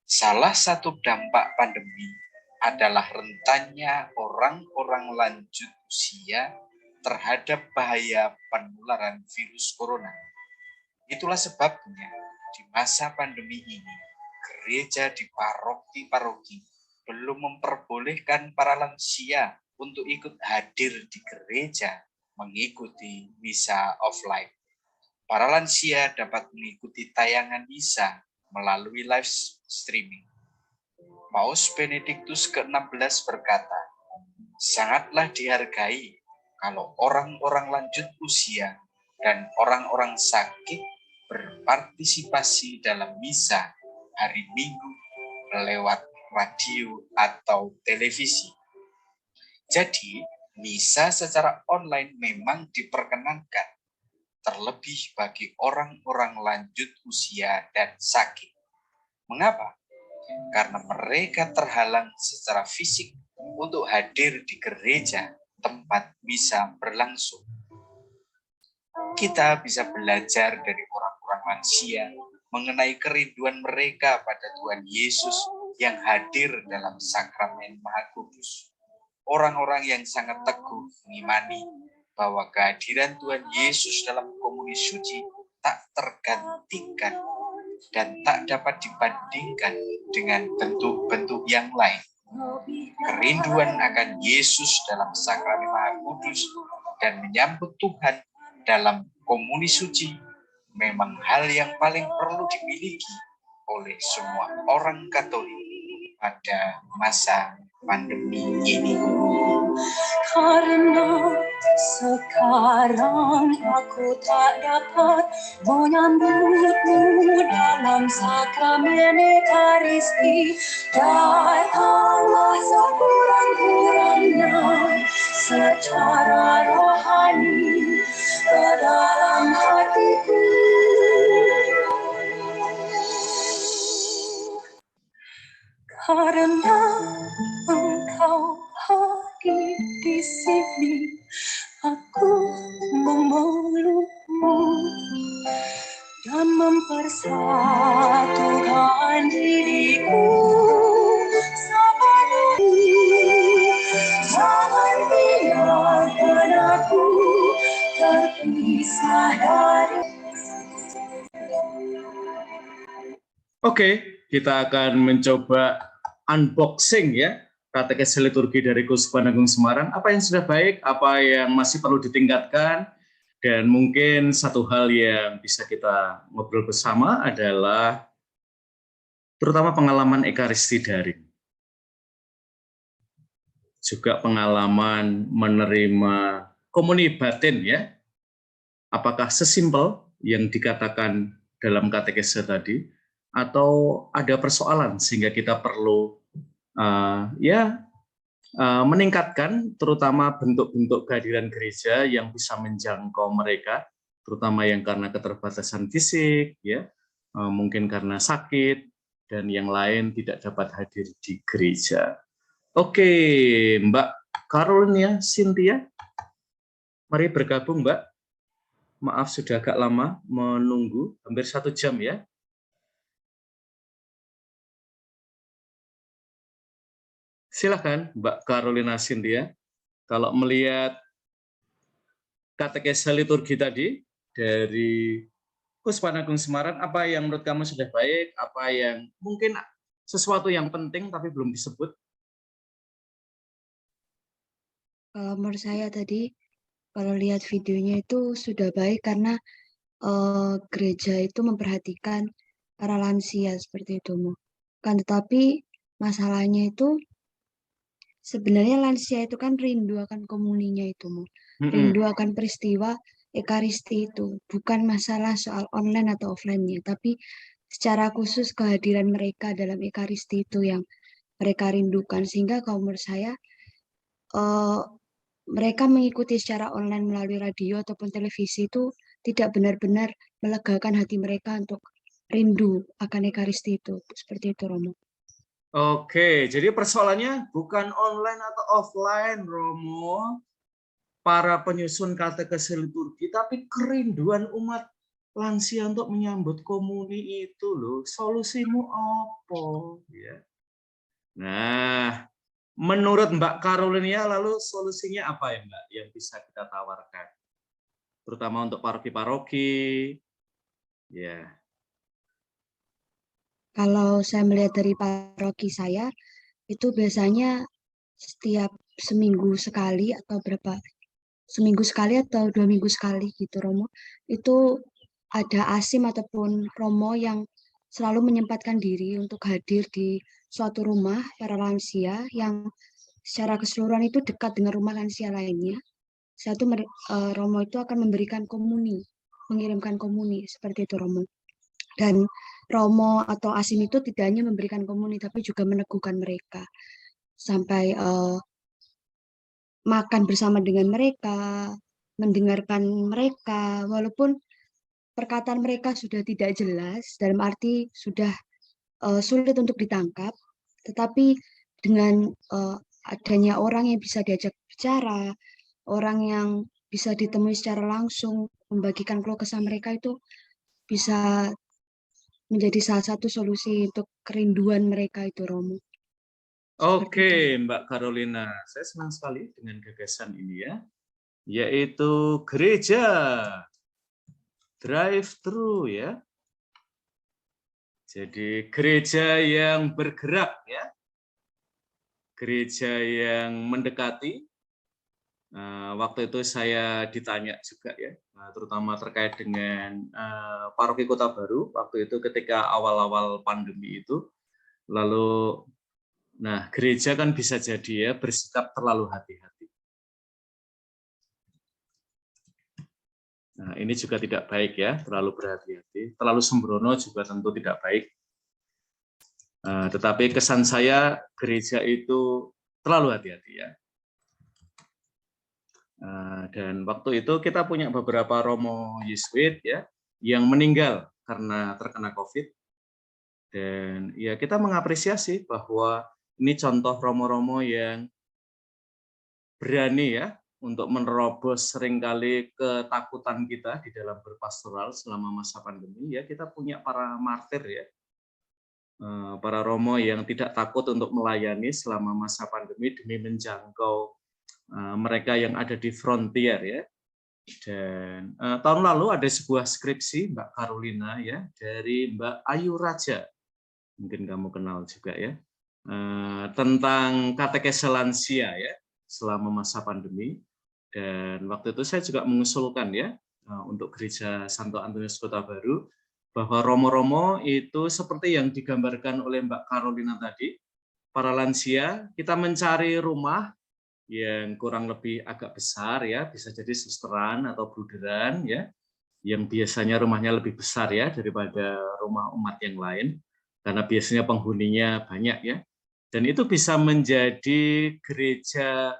Salah satu dampak pandemi adalah rentannya orang-orang lanjut usia terhadap bahaya penularan virus corona. Itulah sebabnya di masa pandemi ini, gereja di paroki-paroki belum memperbolehkan para lansia untuk ikut hadir di gereja mengikuti misa offline. Para lansia dapat mengikuti tayangan misa melalui live streaming. Paus Benediktus ke-16 berkata, sangatlah dihargai kalau orang-orang lanjut usia dan orang-orang sakit berpartisipasi dalam misa hari Minggu lewat radio atau televisi. Jadi, misa secara online memang diperkenankan, terlebih bagi orang-orang lanjut usia dan sakit. Mengapa? Karena mereka terhalang secara fisik untuk hadir di gereja tempat misa berlangsung. Kita bisa belajar dari orang-orang lansia mengenai kerinduan mereka pada Tuhan Yesus yang hadir dalam sakramen Maha Kudus. Orang-orang yang sangat teguh mengimani bahwa kehadiran Tuhan Yesus dalam komuni suci tak tergantikan dan tak dapat dibandingkan dengan bentuk-bentuk yang lain. Kerinduan akan Yesus dalam sakramen Maha Kudus dan menyambut Tuhan dalam komuni suci memang hal yang paling perlu dimiliki oleh semua orang Katolik pada masa pandemi ini. Karena sekarang aku tak dapat menyambutmu dalam sakramen Ekaristi, datanglah sekurang-kurangnya secara rohani ke dalam hatiku. Karena engkau hadir di sini, aku memelukmu dan mempersatukan diriku sama diri. Jangan biarkan aku terpisah dari. Oke, kita akan mencoba unboxing ya katekese liturgi dari Keuskupan Agung Semarang. Apa yang sudah baik, apa yang masih perlu ditingkatkan, dan mungkin satu hal yang bisa kita ngobrol bersama adalah terutama pengalaman Ekaristi daring. Juga pengalaman menerima komuni batin ya. Apakah sesimpel yang dikatakan dalam katekese tadi, atau ada persoalan sehingga kita perlu meningkatkan terutama bentuk-bentuk kehadiran gereja yang bisa menjangkau mereka, terutama yang karena keterbatasan fisik, ya, mungkin karena sakit, dan yang lain tidak dapat hadir di gereja. Oke, Mbak Carolina Cynthia, mari bergabung Mbak. Maaf sudah agak lama menunggu, hampir 1 jam ya. Silakan Mbak Carolina Cynthia, kalau melihat katekese liturgi tadi dari Keuskupan Agung Semarang, apa yang menurut kamu sudah baik, apa yang mungkin sesuatu yang penting tapi belum disebut? Kalau menurut saya tadi, kalau lihat videonya itu sudah baik karena gereja itu memperhatikan para lansia seperti itu, Mo. Kan tetapi masalahnya itu sebenarnya lansia itu kan rindu akan komuninya itu, Mo. Rindu akan peristiwa Ekaristi itu. Bukan masalah soal online atau offline-nya, tapi secara khusus kehadiran mereka dalam Ekaristi itu yang mereka rindukan. Sehingga kalau menurut saya, mereka mengikuti secara online melalui radio ataupun televisi itu tidak benar-benar melegakan hati mereka untuk rindu akan Ekaristi itu. Seperti itu, Romo. Oke, jadi persoalannya bukan online atau offline, Romo, para penyusun katekese liturgi, tapi kerinduan umat lansia untuk menyambut komuni itu loh. Solusimu apa? Ya. Nah, menurut Mbak Carolina, lalu solusinya apa ya, Mbak, yang bisa kita tawarkan? Terutama untuk paroki-paroki. Ya. Kalau saya melihat dari paroki saya, itu biasanya setiap seminggu sekali atau seminggu sekali atau 2 minggu sekali gitu, Romo. Itu ada asim ataupun Romo yang selalu menyempatkan diri untuk hadir di suatu rumah para lansia yang secara keseluruhan itu dekat dengan rumah lansia lainnya. Romo itu akan memberikan komuni, mengirimkan komuni, seperti itu, Romo. Dan Romo atau asim itu tidak hanya memberikan komuni, tapi juga meneguhkan mereka. Sampai makan bersama dengan mereka, mendengarkan mereka, walaupun perkataan mereka sudah tidak jelas, dalam arti sudah sulit untuk ditangkap, tetapi dengan adanya orang yang bisa diajak bicara, orang yang bisa ditemui secara langsung, membagikan keluh kesah mereka itu bisa menjadi salah satu solusi untuk kerinduan mereka itu, Romo. Oke, Mbak Carolina, saya senang sekali dengan gagasan ini ya, yaitu gereja drive-thru ya. Jadi gereja yang bergerak ya, gereja yang mendekati. Waktu itu saya ditanya juga ya, terutama terkait dengan paroki Kota Baru waktu itu ketika awal-awal pandemi itu. Lalu, nah gereja kan bisa jadi ya bersikap terlalu hati-hati. Nah ini juga tidak baik ya, terlalu berhati-hati, terlalu sembrono juga tentu tidak baik. Tetapi kesan saya gereja itu terlalu hati-hati ya. Dan waktu itu kita punya beberapa Romo Yesuit ya yang meninggal karena terkena COVID. Dan ya kita mengapresiasi bahwa ini contoh Romo-Romo yang berani ya untuk menerobos seringkali ketakutan kita di dalam berpastoral selama masa pandemi. Ya kita punya para martir ya, para Romo yang tidak takut untuk melayani selama masa pandemi demi menjangkau mereka yang ada di frontier ya. Dan tahun lalu ada sebuah skripsi Mbak Carolina ya dari Mbak Ayu Raja, mungkin kamu kenal juga ya, tentang katekese lansia ya selama masa pandemi. Dan waktu itu saya juga mengusulkan ya untuk gereja Santo Antonius Kota Baru bahwa Romo-Romo itu seperti yang digambarkan oleh Mbak Carolina tadi, para lansia kita mencari rumah yang kurang lebih agak besar ya, bisa jadi susteran atau bruderan ya, yang biasanya rumahnya lebih besar ya daripada rumah umat yang lain, karena biasanya penghuninya banyak ya. Dan itu bisa menjadi gereja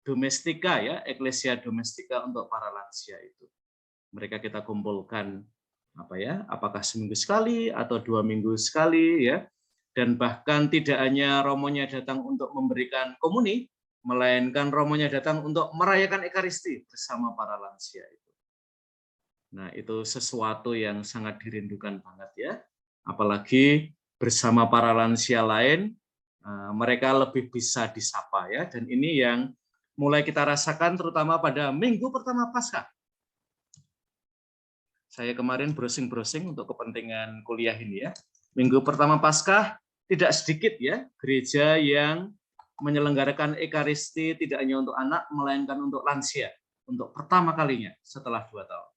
domestika ya, eklesia domestika untuk para lansia itu. Mereka kita kumpulkan apa ya, apakah seminggu sekali atau 2 minggu sekali ya, dan bahkan tidak hanya romonya datang untuk memberikan komuni, melainkan romonya datang untuk merayakan Ekaristi bersama para lansia itu. Nah, itu sesuatu yang sangat dirindukan banget ya. Apalagi bersama para lansia lain, mereka lebih bisa disapa ya. Dan ini yang mulai kita rasakan terutama pada minggu pertama Paskah. Saya kemarin browsing-browsing untuk kepentingan kuliah ini ya. Minggu pertama Paskah tidak sedikit ya gereja yang menyelenggarakan Ekaristi tidak hanya untuk anak, melainkan untuk lansia, untuk pertama kalinya setelah 2 tahun.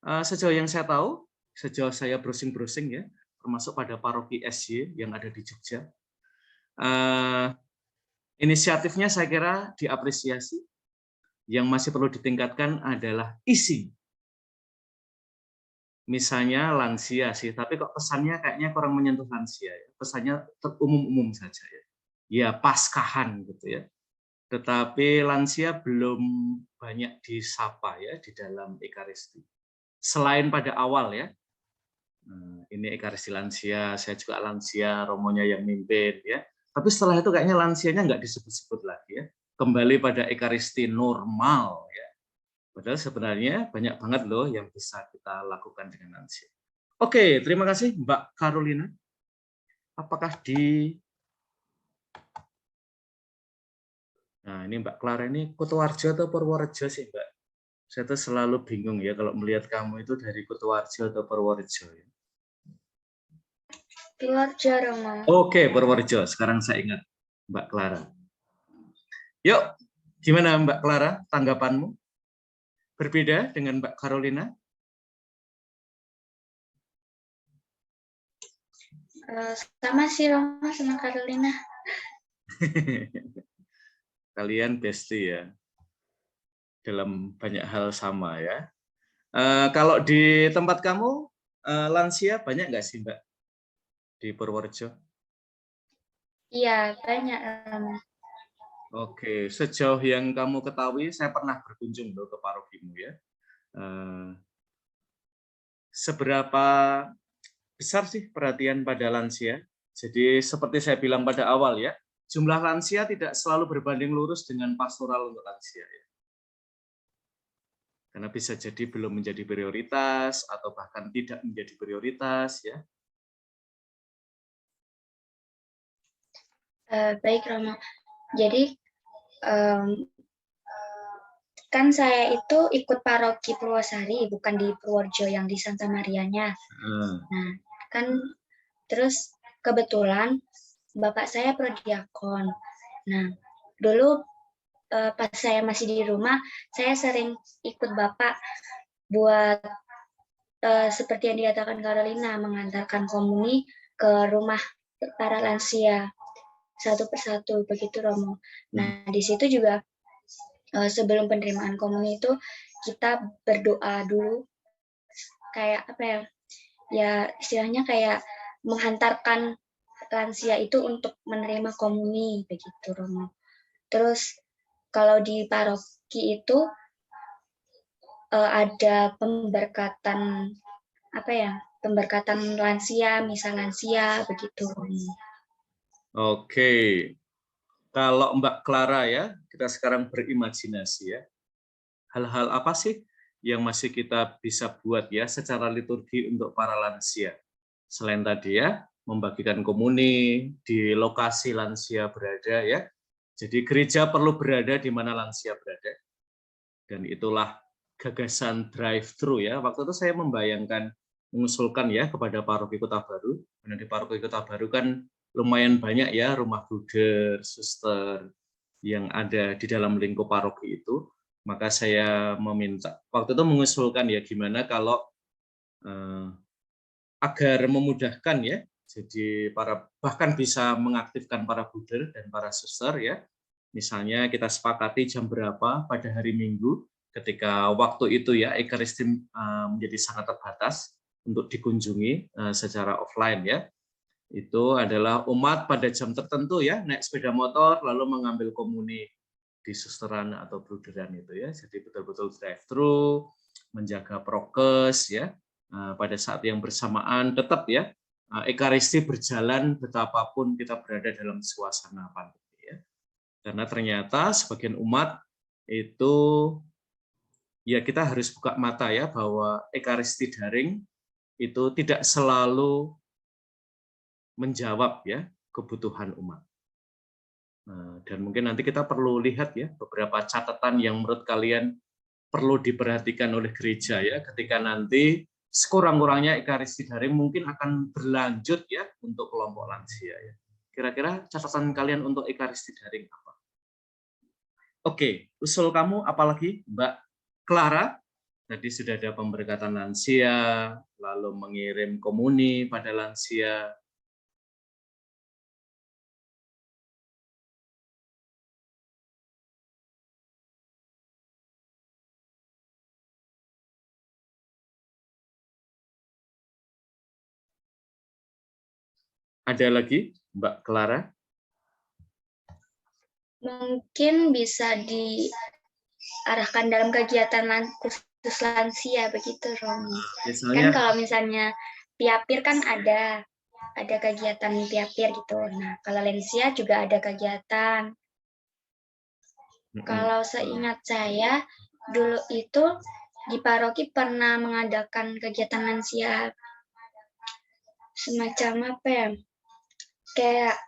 Sejauh yang saya tahu, sejauh saya browsing-browsing ya, termasuk pada paroki SY yang ada di Jogja, inisiatifnya saya kira diapresiasi. Yang masih perlu ditingkatkan adalah isi. Misalnya lansia sih, tapi kok pesannya kayaknya kurang menyentuh lansia. Ya. Pesannya umum-umum saja ya. Ya paskahan gitu ya. Tetapi lansia belum banyak disapa ya di dalam Ekaristi. Selain pada awal ya, ini Ekaristi lansia, saya juga lansia, romonya yang mimpin ya. Tapi setelah itu kayaknya lansianya nggak disebut-sebut lagi ya. Kembali pada Ekaristi normal ya. Padahal sebenarnya banyak banget loh yang bisa kita lakukan dengan lansia. Oke, terima kasih Mbak Carolina. Apakah Nah ini Mbak Clara ini Kutoarjo atau Purworejo sih Mbak? Saya tuh selalu bingung ya kalau melihat kamu itu dari Kutoarjo atau Purworejo ya. Purworejo, Romo. Oke, Purworejo. Sekarang saya ingat Mbak Clara. Yuk, gimana Mbak Clara tanggapanmu? Berbeda dengan Mbak Carolina? Sama sih Romo sama Carolina. Kalian bestie ya. Dalam banyak hal sama ya. Kalau di tempat kamu, lansia banyak nggak sih Mbak? Di Purworejo? Iya, banyak Romo. Oke, sejauh yang kamu ketahui, saya pernah berkunjung loh ke parokimu ya. Seberapa besar sih perhatian pada lansia? Jadi seperti saya bilang pada awal ya, jumlah lansia tidak selalu berbanding lurus dengan pastoral untuk lansia ya. Karena bisa jadi belum menjadi prioritas atau bahkan tidak menjadi prioritas ya. Baik Romo. Jadi kan saya itu ikut paroki Purwosari, bukan di Purworejo yang di Santa Marianya. Nah, kan terus kebetulan bapak saya prodiakon. Nah, dulu pas saya masih di rumah, saya sering ikut bapak buat seperti yang dikatakan Carolina, mengantarkan komuni ke rumah para lansia satu persatu begitu Romo. Nah, di situ juga sebelum penerimaan komuni itu kita berdoa dulu, kayak apa ya? Ya istilahnya kayak menghantarkan lansia itu untuk menerima komuni begitu Romo. Terus kalau di paroki itu ada pemberkatan apa ya? Pemberkatan lansia, misa lansia begitu Romo. Oke. Kalau Mbak Clara ya, kita sekarang berimajinasi ya. Hal-hal apa sih yang masih kita bisa buat ya secara liturgi untuk para lansia? Selain tadi ya, membagikan komuni di lokasi lansia berada ya. Jadi gereja perlu berada di mana lansia berada. Dan itulah gagasan drive-thru ya. Waktu itu saya mengusulkan ya kepada paroki Kota Baru. Karena di paroki Kota Baru kan lumayan banyak ya rumah bruder, suster yang ada di dalam lingkup paroki itu. Maka saya meminta, waktu itu mengusulkan ya gimana kalau agar memudahkan ya, jadi bahkan bisa mengaktifkan para bruder dan para suster ya. Misalnya kita sepakati jam berapa pada hari Minggu, ketika waktu itu ya Ekaristi menjadi sangat terbatas untuk dikunjungi secara offline ya. Itu adalah umat pada jam tertentu ya naik sepeda motor lalu mengambil komuni di susteran atau bruderan itu ya. Jadi betul-betul drive-thru, menjaga prokes ya. Pada saat yang bersamaan tetap ya Ekaristi berjalan betapapun kita berada dalam suasana pandemi ya. Karena ternyata sebagian umat itu ya kita harus buka mata ya bahwa Ekaristi daring itu tidak selalu menjawab ya kebutuhan umat. Dan mungkin nanti kita perlu lihat ya beberapa catatan yang menurut kalian perlu diperhatikan oleh gereja ya ketika nanti sekurang-kurangnya Ekaristi daring mungkin akan berlanjut ya untuk kelompok lansia ya. Kira-kira catatan kalian untuk Ekaristi daring apa? Oke, usul kamu apalagi Mbak Clara tadi sudah ada pemberkatan lansia, lalu mengirim komuni pada lansia. Ada lagi, Mbak Clara? Mungkin bisa diarahkan dalam kegiatan khusus lansia begitu, Romo. Kan Misalnya, kalau misalnya piapir kan ada kegiatan piapir gitu. Nah, kalau lansia juga ada kegiatan. Kalau seingat saya dulu itu di paroki pernah mengadakan kegiatan lansia semacam apa ya? Kayak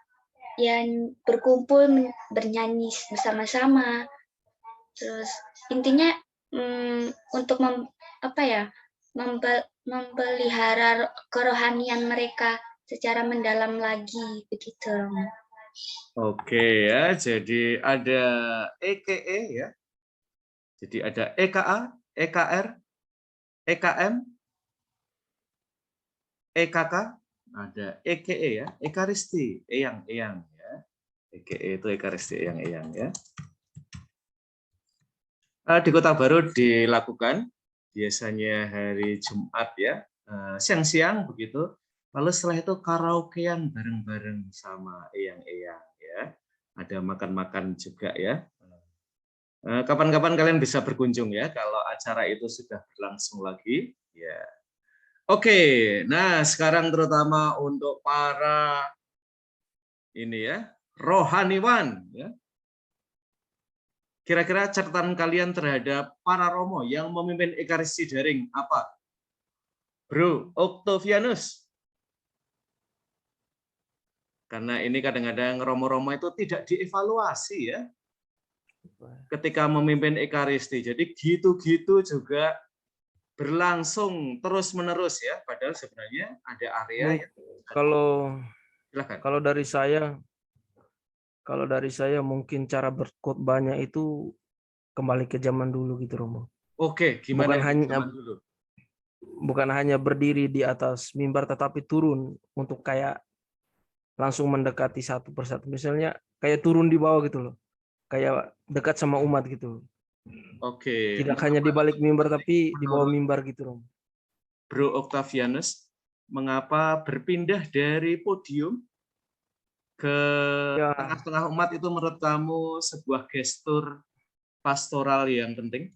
yang berkumpul bernyanyi bersama-sama. Terus intinya untuk memelihara kerohanian mereka secara mendalam lagi begitu. oke ya, jadi ada EKE ya. Jadi ada EKA, EKR, EKM, EKK, ada EKE ya, Ekaristi, eyang ya. EKE itu Ekaristi eyang ya. Di Kota Baru dilakukan biasanya hari Jumat ya, siang-siang begitu. Lalu setelah itu karaokean bareng-bareng sama eyang-eyang ya. Ada makan-makan juga ya. Kapan-kapan kalian bisa berkunjung ya kalau acara itu sudah berlangsung lagi ya. Oke, nah sekarang terutama untuk para ini ya, rohaniwan ya. Kira-kira catatan kalian terhadap para romo yang memimpin Ekaristi daring apa? Bro Octavianus. Karena ini kadang-kadang romo-romo itu tidak dievaluasi ya. Ketika memimpin Ekaristi. Jadi gitu-gitu juga berlangsung terus-menerus ya. Padahal sebenarnya ada area yang kalau dari saya mungkin cara berkhotbahnya itu kembali ke zaman dulu gitu, Romo. Oke, gimana zaman dulu? Bukan hanya berdiri di atas mimbar tetapi turun untuk kayak langsung mendekati satu persatu. Misalnya kayak turun di bawah gitu loh. Kayak dekat sama umat gitu. Oke. Tidak hanya di balik mimbar tapi di bawah mimbar gitu, Romo. Bro Octavianus, mengapa berpindah dari podium ke tengah-tengah umat itu menurut kamu sebuah gestur pastoral yang penting?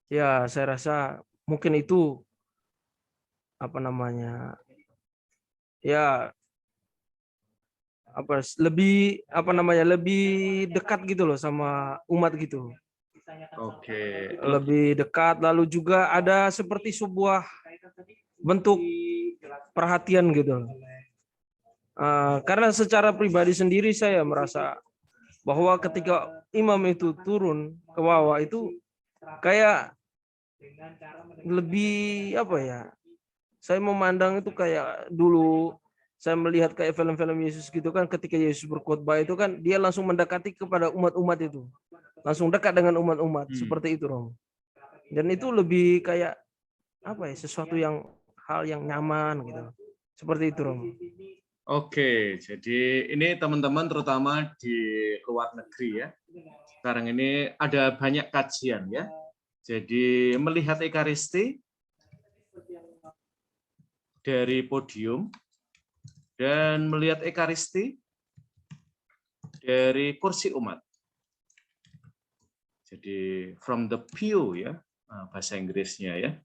Ya, saya rasa mungkin itu lebih dekat gitu loh sama umat gitu. Oke. Lebih dekat, lalu juga ada seperti sebuah bentuk perhatian gitu. Karena secara pribadi sendiri saya merasa bahwa ketika imam itu turun ke bawah itu kayak lebih saya memandang itu kayak dulu saya melihat kayak film-film Yesus gitu kan, ketika Yesus berkhotbah itu kan dia langsung mendekati kepada umat-umat itu. Langsung dekat dengan umat-umat, seperti itu, Romo. Dan itu lebih kayak sesuatu hal yang nyaman gitu. Seperti itu, Romo. Oke, jadi ini teman-teman terutama di luar negeri ya. Sekarang ini ada banyak kajian ya. Jadi melihat Ekaristi dari podium dan melihat Ekaristi dari kursi umat. Jadi from the pew ya, bahasa Inggrisnya ya.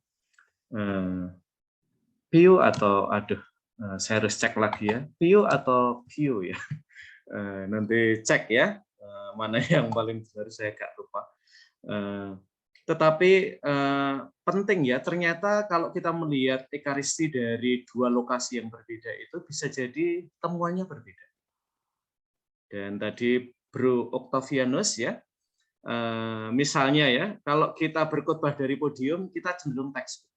Pew atau saya harus cek lagi ya, pew atau pew ya. Nanti cek ya, mana yang paling benar saya agak lupa. Tetapi penting ya, ternyata kalau kita melihat Ekaristi dari dua lokasi yang berbeda itu bisa jadi temuannya berbeda. Dan tadi Bro Octavianus ya, misalnya ya, kalau kita berkhotbah dari podium, kita cenderung teks.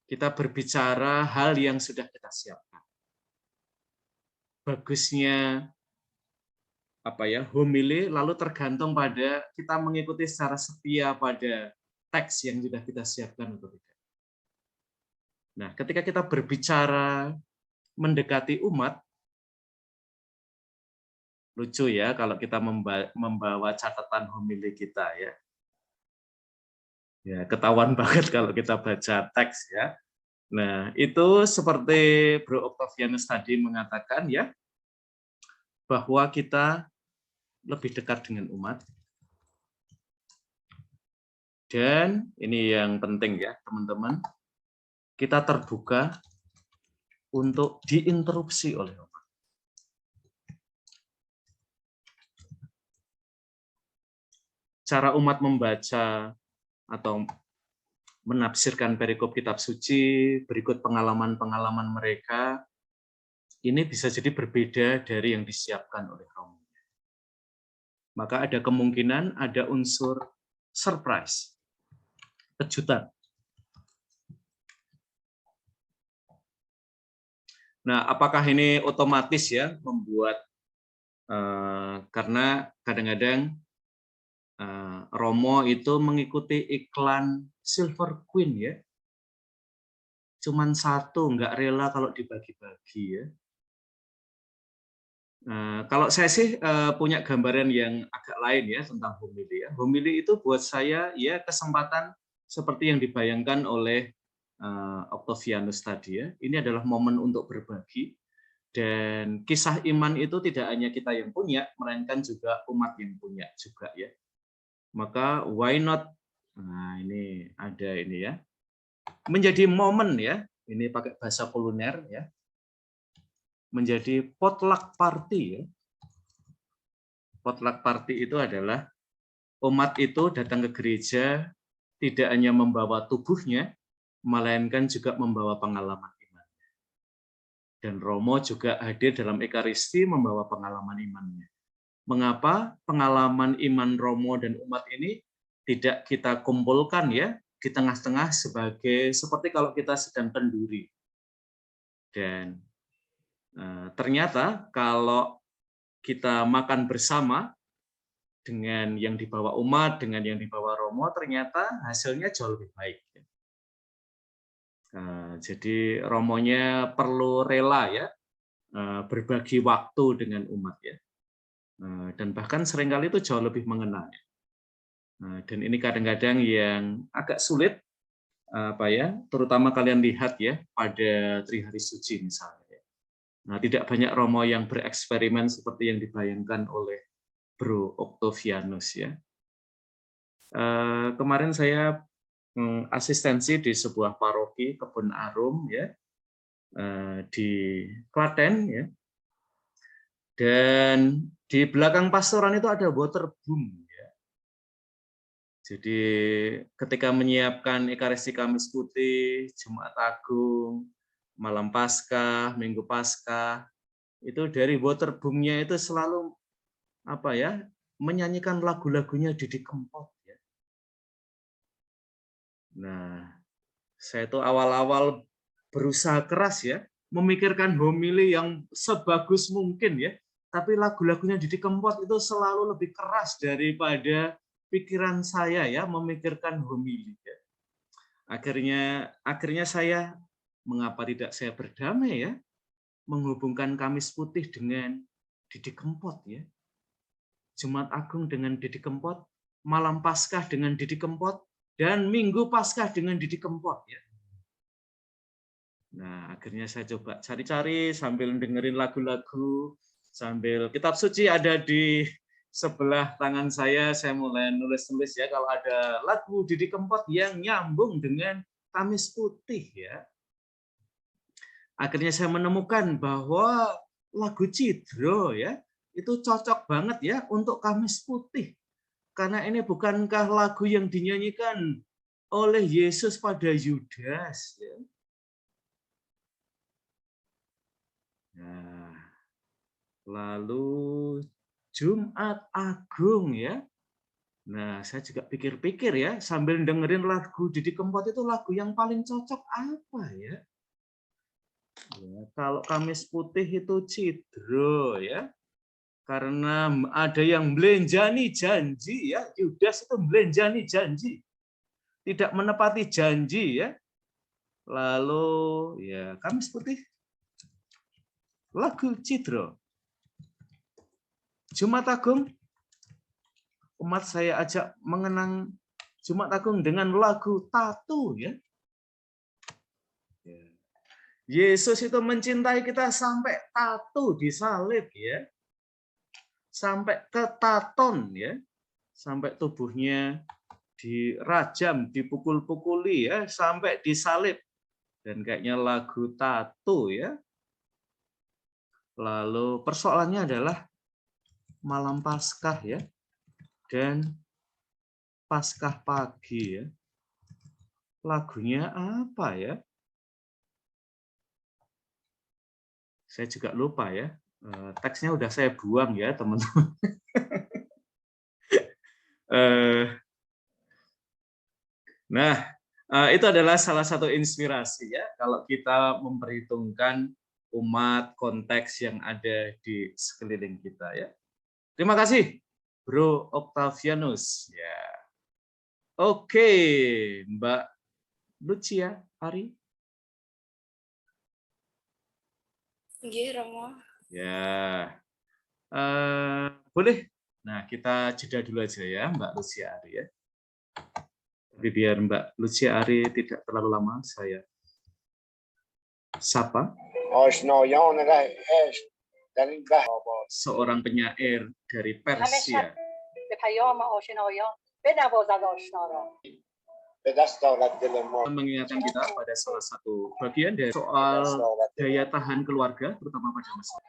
Kita berbicara hal yang sudah kita siapkan. Bagusnya homili lalu tergantung pada kita mengikuti secara setia pada teks yang sudah kita siapkan atau tidak. Nah, ketika kita berbicara mendekati umat, lucu ya kalau kita membawa catatan homili kita ya. Ya, ketahuan banget kalau kita baca teks ya. Nah, itu seperti Bro Octavianus tadi mengatakan ya, bahwa kita lebih dekat dengan umat. Dan ini yang penting ya, teman-teman. Kita terbuka untuk diinterupsi oleh umat. Cara umat membaca atau menafsirkan perikop kitab suci, berikut pengalaman-pengalaman mereka, ini bisa jadi berbeda dari yang disiapkan oleh Romo. Maka ada kemungkinan ada unsur surprise, kejutan. Nah, apakah ini otomatis ya membuat, karena kadang-kadang Romo itu mengikuti iklan Silver Queen ya, cuman satu, nggak rela kalau dibagi-bagi ya. Kalau saya sih punya gambaran yang agak lain ya tentang homili ya. Homili itu buat saya ya kesempatan seperti yang dibayangkan oleh Octavianus tadi ya. Ini adalah momen untuk berbagi, dan kisah iman itu tidak hanya kita yang punya, melainkan juga umat yang punya juga ya. Maka why not? Nah, ini ada ini ya. Menjadi momen ya. Ini pakai bahasa kuliner ya. Menjadi potluck party ya. Potluck party itu adalah umat itu datang ke gereja tidak hanya membawa tubuhnya, melainkan juga membawa pengalaman iman. Dan Romo juga hadir dalam Ekaristi membawa pengalaman imannya. Mengapa pengalaman iman Romo dan umat ini tidak kita kumpulkan ya di tengah-tengah sebagai seperti kalau kita sedang kenduri. Dan ternyata kalau kita makan bersama dengan yang dibawa umat, dengan yang dibawa Romo, ternyata hasilnya jauh lebih baik. Jadi Romonya perlu rela ya berbagi waktu dengan umat ya, dan bahkan seringkali itu jauh lebih mengena. Dan ini kadang-kadang yang agak sulit apa ya, terutama kalian lihat ya pada Trihari Suci misalnya. Nah, tidak banyak Romo yang bereksperimen seperti yang dibayangkan oleh Bro Octavianus ya. Kemarin saya asistensi di sebuah paroki Kebun Arum ya, di Klaten ya, dan di belakang pastoran itu ada waterboom ya. Jadi ketika menyiapkan Ekaristi Kamis Putih, Jumat Agung, Malam Paskah, Minggu Paskah, itu dari waterboomnya itu selalu apa ya, menyanyikan lagu-lagunya Didi Kempot. Nah, saya itu awal-awal berusaha keras ya, memikirkan homili yang sebagus mungkin ya, tapi lagu-lagunya Didi Kempot itu selalu lebih keras daripada pikiran saya ya, memikirkan homili. Ya. Akhirnya saya, mengapa tidak saya berdamai ya, menghubungkan Kamis Putih dengan Didi Kempot ya, Jumat Agung dengan Didi Kempot, Malam Paskah dengan Didi Kempot, dan Minggu Paskah dengan Didi Kempot ya. Nah, akhirnya saya coba cari-cari sambil dengerin lagu-lagu, sambil kitab suci ada di sebelah tangan saya mulai nulis-nulis ya kalau ada lagu Didi Kempot yang nyambung dengan Kamis Putih ya. Akhirnya saya menemukan bahwa lagu Cidro ya itu cocok banget ya untuk Kamis Putih. Karena ini bukankah lagu yang dinyanyikan oleh Yesus pada Yudas? Ya? Nah, lalu Jumat Agung ya. Nah, saya juga pikir-pikir ya, sambil dengerin lagu Didi Kempot itu lagu yang paling cocok apa ya? Ya, kalau Kamis Putih itu Cidro ya. Karena ada yang belenjani janji ya, Yudas itu belenjani janji. tidak menepati janji ya. Lalu ya Kamis Putih, lagu Cidro. Jumat Agung, umat saya ajak mengenang Jumat Agung dengan lagu Tatu ya. Yesus itu mencintai kita sampai tatu di salib ya. Sampai ke taton ya. Sampai tubuhnya dirajam, dipukul-pukuli ya, sampai disalib. Dan kayaknya lagu Tatu ya. Lalu persoalannya adalah malam Paskah ya. Dan Paskah pagi ya. Lagunya apa ya? Saya juga lupa ya. Teksnya udah saya buang ya, teman-teman. Nah, itu adalah salah satu inspirasi ya, kalau kita memperhitungkan umat, konteks yang ada di sekeliling kita ya. Terima kasih, Bro Octavianus. Ya. Oke, Mbak Lucia Ari. Nggih, Romo. Ya, boleh. Nah, kita jeda dulu aja ya, Mbak Lucia Ari ya. Tapi biar Mbak Lucia Ari tidak terlalu lama, saya sapa. Seorang penyair dari Persia. Mengingatkan kita pada salah satu bagian dari soal daya tahan keluarga, terutama pada masa.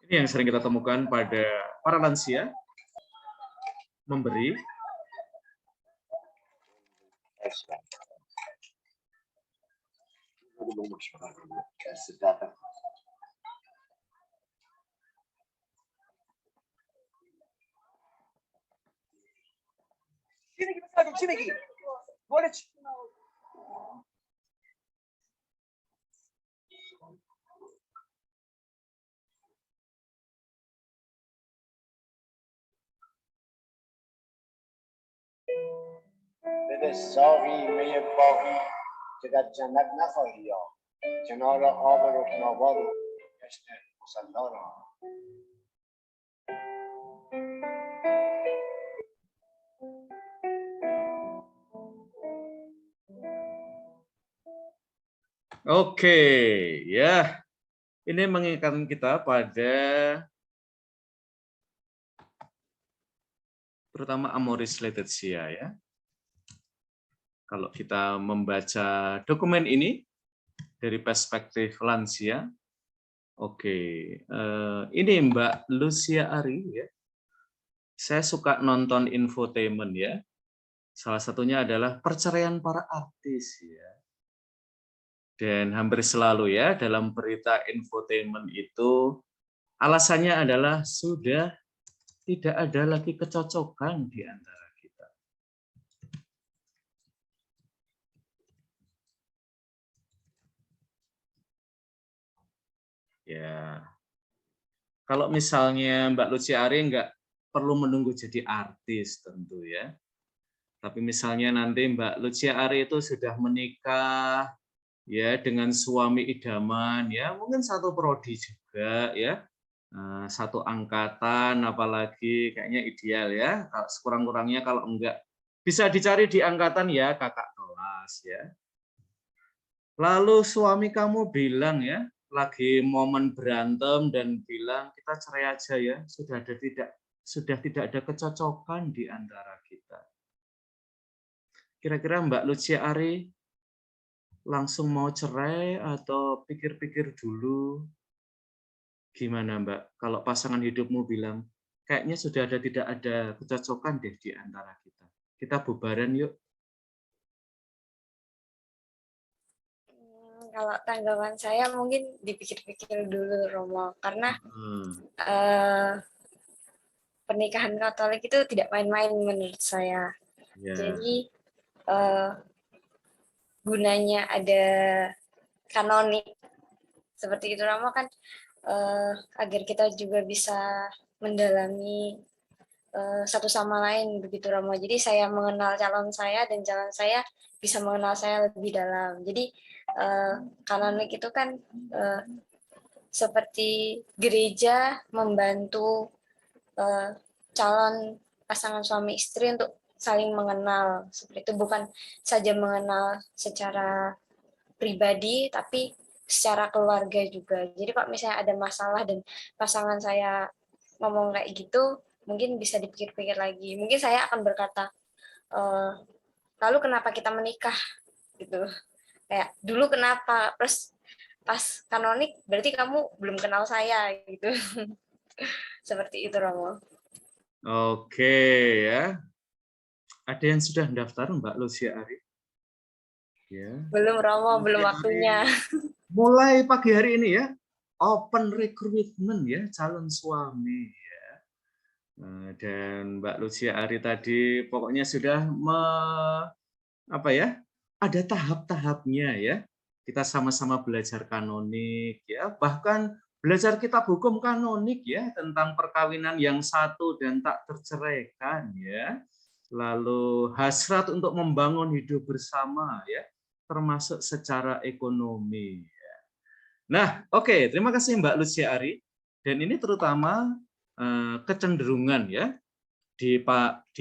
Ini yang sering kita temukan pada para lansia, memberi, Oke, ya. Ini mengingatkan kita pada terutama Amoris Laetitia ya. Kalau kita membaca dokumen ini dari perspektif lansia, oke, ini Mbak Lucia Ari ya. Saya suka nonton infotainment ya. Salah satunya adalah perceraian para artis ya. Dan hampir selalu ya dalam berita infotainment itu alasannya adalah sudah tidak ada lagi kecocokan di antara kita. Ya, kalau misalnya Mbak Lucia Ari nggak perlu menunggu jadi artis tentu ya. Tapi misalnya nanti Mbak Lucia Ari itu sudah menikah ya dengan suami idaman ya, mungkin satu prodi juga ya. Satu angkatan apalagi kayaknya ideal ya. Sekurang-kurangnya kalau enggak bisa dicari di angkatan ya kakak kelas ya. Lalu suami kamu bilang ya, lagi momen berantem dan bilang kita cerai aja ya, sudah tidak ada kecocokan di antara kita. Kira-kira Mbak Lucia Ari langsung mau cerai atau pikir-pikir dulu? Gimana Mbak, kalau pasangan hidupmu bilang, kayaknya sudah tidak ada kecocokan deh di antara kita. Kita bubaran yuk. Kalau tanggapan saya mungkin dipikir-pikir dulu, Romo. Karena pernikahan Katolik itu tidak main-main menurut saya. Ya. Jadi gunanya ada kanonik seperti itu Romo kan, agar kita juga bisa mendalami satu sama lain begitu Romo. Jadi saya mengenal calon saya dan calon saya bisa mengenal saya lebih dalam. Jadi kanonik itu kan seperti gereja membantu calon pasangan suami istri untuk saling mengenal. Seperti itu, bukan saja mengenal secara pribadi tapi secara keluarga juga. Jadi kalau misalnya ada masalah dan pasangan saya ngomong kayak gitu, mungkin bisa dipikir-pikir lagi. Mungkin saya akan berkata, lalu kenapa kita menikah? Gitu. Kayak dulu kenapa? Terus pas kanonik berarti kamu belum kenal saya gitu. Seperti itu Romo. Oke ya. Ada yang sudah mendaftar Mbak Lucia Ari? Ya. Belum Romo, belum waktunya. Mulai pagi hari ini ya, open recruitment ya, calon suami ya. Dan Mbak Lucia Ari tadi pokoknya sudah ada tahap-tahapnya ya. Kita sama-sama belajar kanonik ya, bahkan belajar kitab hukum kanonik ya, tentang perkawinan yang satu dan tak terceraikan ya. Lalu hasrat untuk membangun hidup bersama ya, termasuk secara ekonomi. Nah, oke, terima kasih Mbak Lucia Ari. Dan ini terutama kecenderungan ya di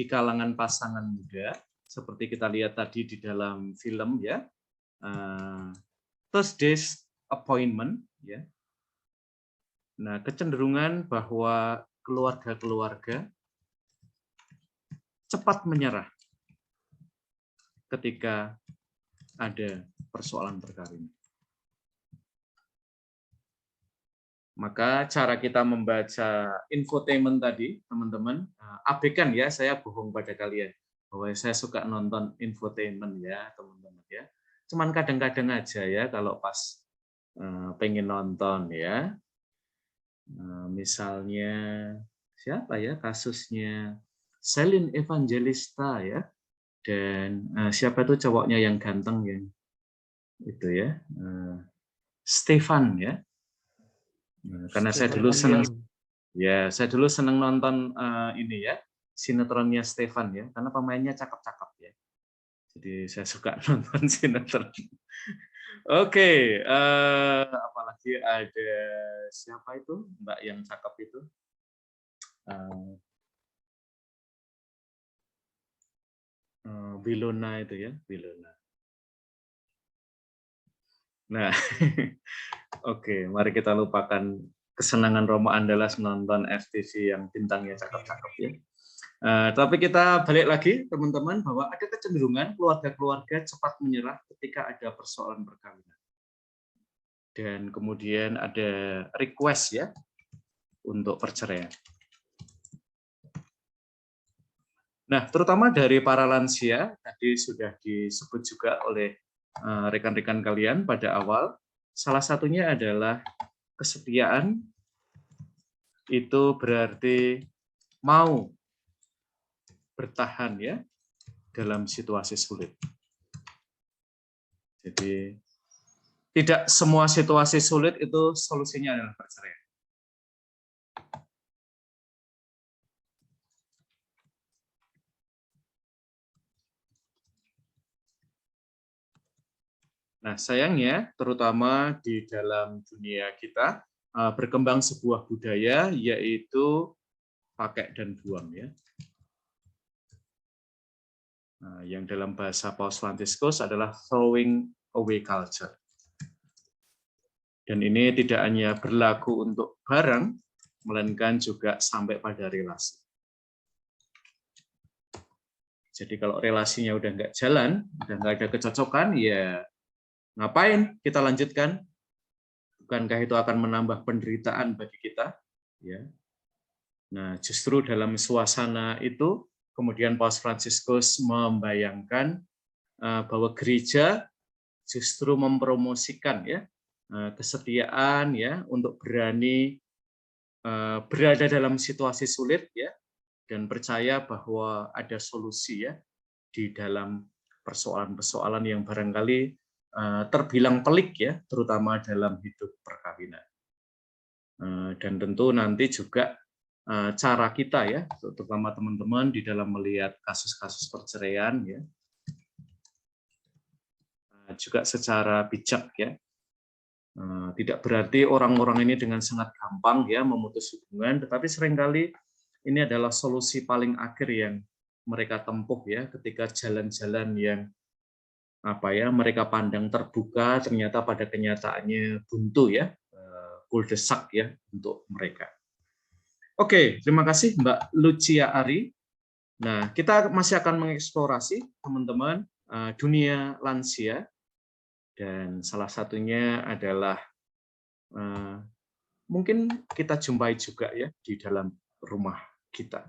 kalangan pasangan muda, seperti kita lihat tadi di dalam film ya, Thursday's Appointment ya. Nah, kecenderungan bahwa keluarga-keluarga cepat menyerah ketika ada persoalan perkawinan. Maka cara kita membaca infotainment tadi, teman-teman, abaikan ya, saya bohong pada kalian bahwa saya suka nonton infotainment ya, teman-teman ya. Cuman kadang-kadang aja ya kalau pas pengen nonton ya. Misalnya siapa ya kasusnya Celine Evangelista ya, dan siapa itu cowoknya yang ganteng yang itu ya, Stefan ya. Karena saya dulu senang nonton ini ya, sinetronnya Stefan ya, karena pemainnya cakep-cakep ya. Jadi saya suka nonton sinetron. Oke, apalagi ada siapa itu Mbak yang cakep itu? Wilona itu ya, Wilona. Nah, oke, mari kita lupakan kesenangan Romo Andalas menonton FTV yang bintangnya cakep-cakep ya. Tapi kita balik lagi teman-teman bahwa ada kecenderungan keluarga-keluarga cepat menyerah ketika ada persoalan perkawinan. Dan kemudian ada request ya untuk perceraian. Nah, terutama dari para lansia, tadi sudah disebut juga oleh rekan-rekan kalian pada awal, salah satunya adalah kesetiaan, itu berarti mau bertahan ya dalam situasi sulit. Jadi tidak semua situasi sulit itu solusinya adalah perceraian. Nah, sayangnya terutama di dalam dunia kita berkembang sebuah budaya yaitu pakai dan buang ya. Nah, yang dalam bahasa Paus Franciscus adalah throwing away culture. Dan ini tidak hanya berlaku untuk barang, melainkan juga sampai pada relasi. Jadi kalau relasinya udah nggak jalan, udah nggak ada kecocokan, ya ngapain kita lanjutkan? Bukankah itu akan menambah penderitaan bagi kita? Ya. Nah, justru dalam suasana itu, kemudian Paus Franciscus membayangkan bahwa gereja justru mempromosikan ya kesetiaan ya untuk berani berada dalam situasi sulit ya, dan percaya bahwa ada solusi ya di dalam persoalan-persoalan yang barangkali terbilang pelik ya, terutama dalam hidup perkawinan. Dan tentu nanti juga cara kita ya, terutama teman-teman di dalam melihat kasus-kasus perceraian ya, juga secara bijak ya. Tidak berarti orang-orang ini dengan sangat gampang ya memutus hubungan, tetapi seringkali ini adalah solusi paling akhir yang mereka tempuh ya, ketika jalan-jalan yang mereka pandang terbuka ternyata pada kenyataannya buntu ya, cul-de-sac ya untuk mereka. Oke, terima kasih Mbak Lucia Ari. Nah, kita masih akan mengeksplorasi teman-teman dunia lansia, dan salah satunya adalah mungkin kita jumpai juga ya di dalam rumah kita.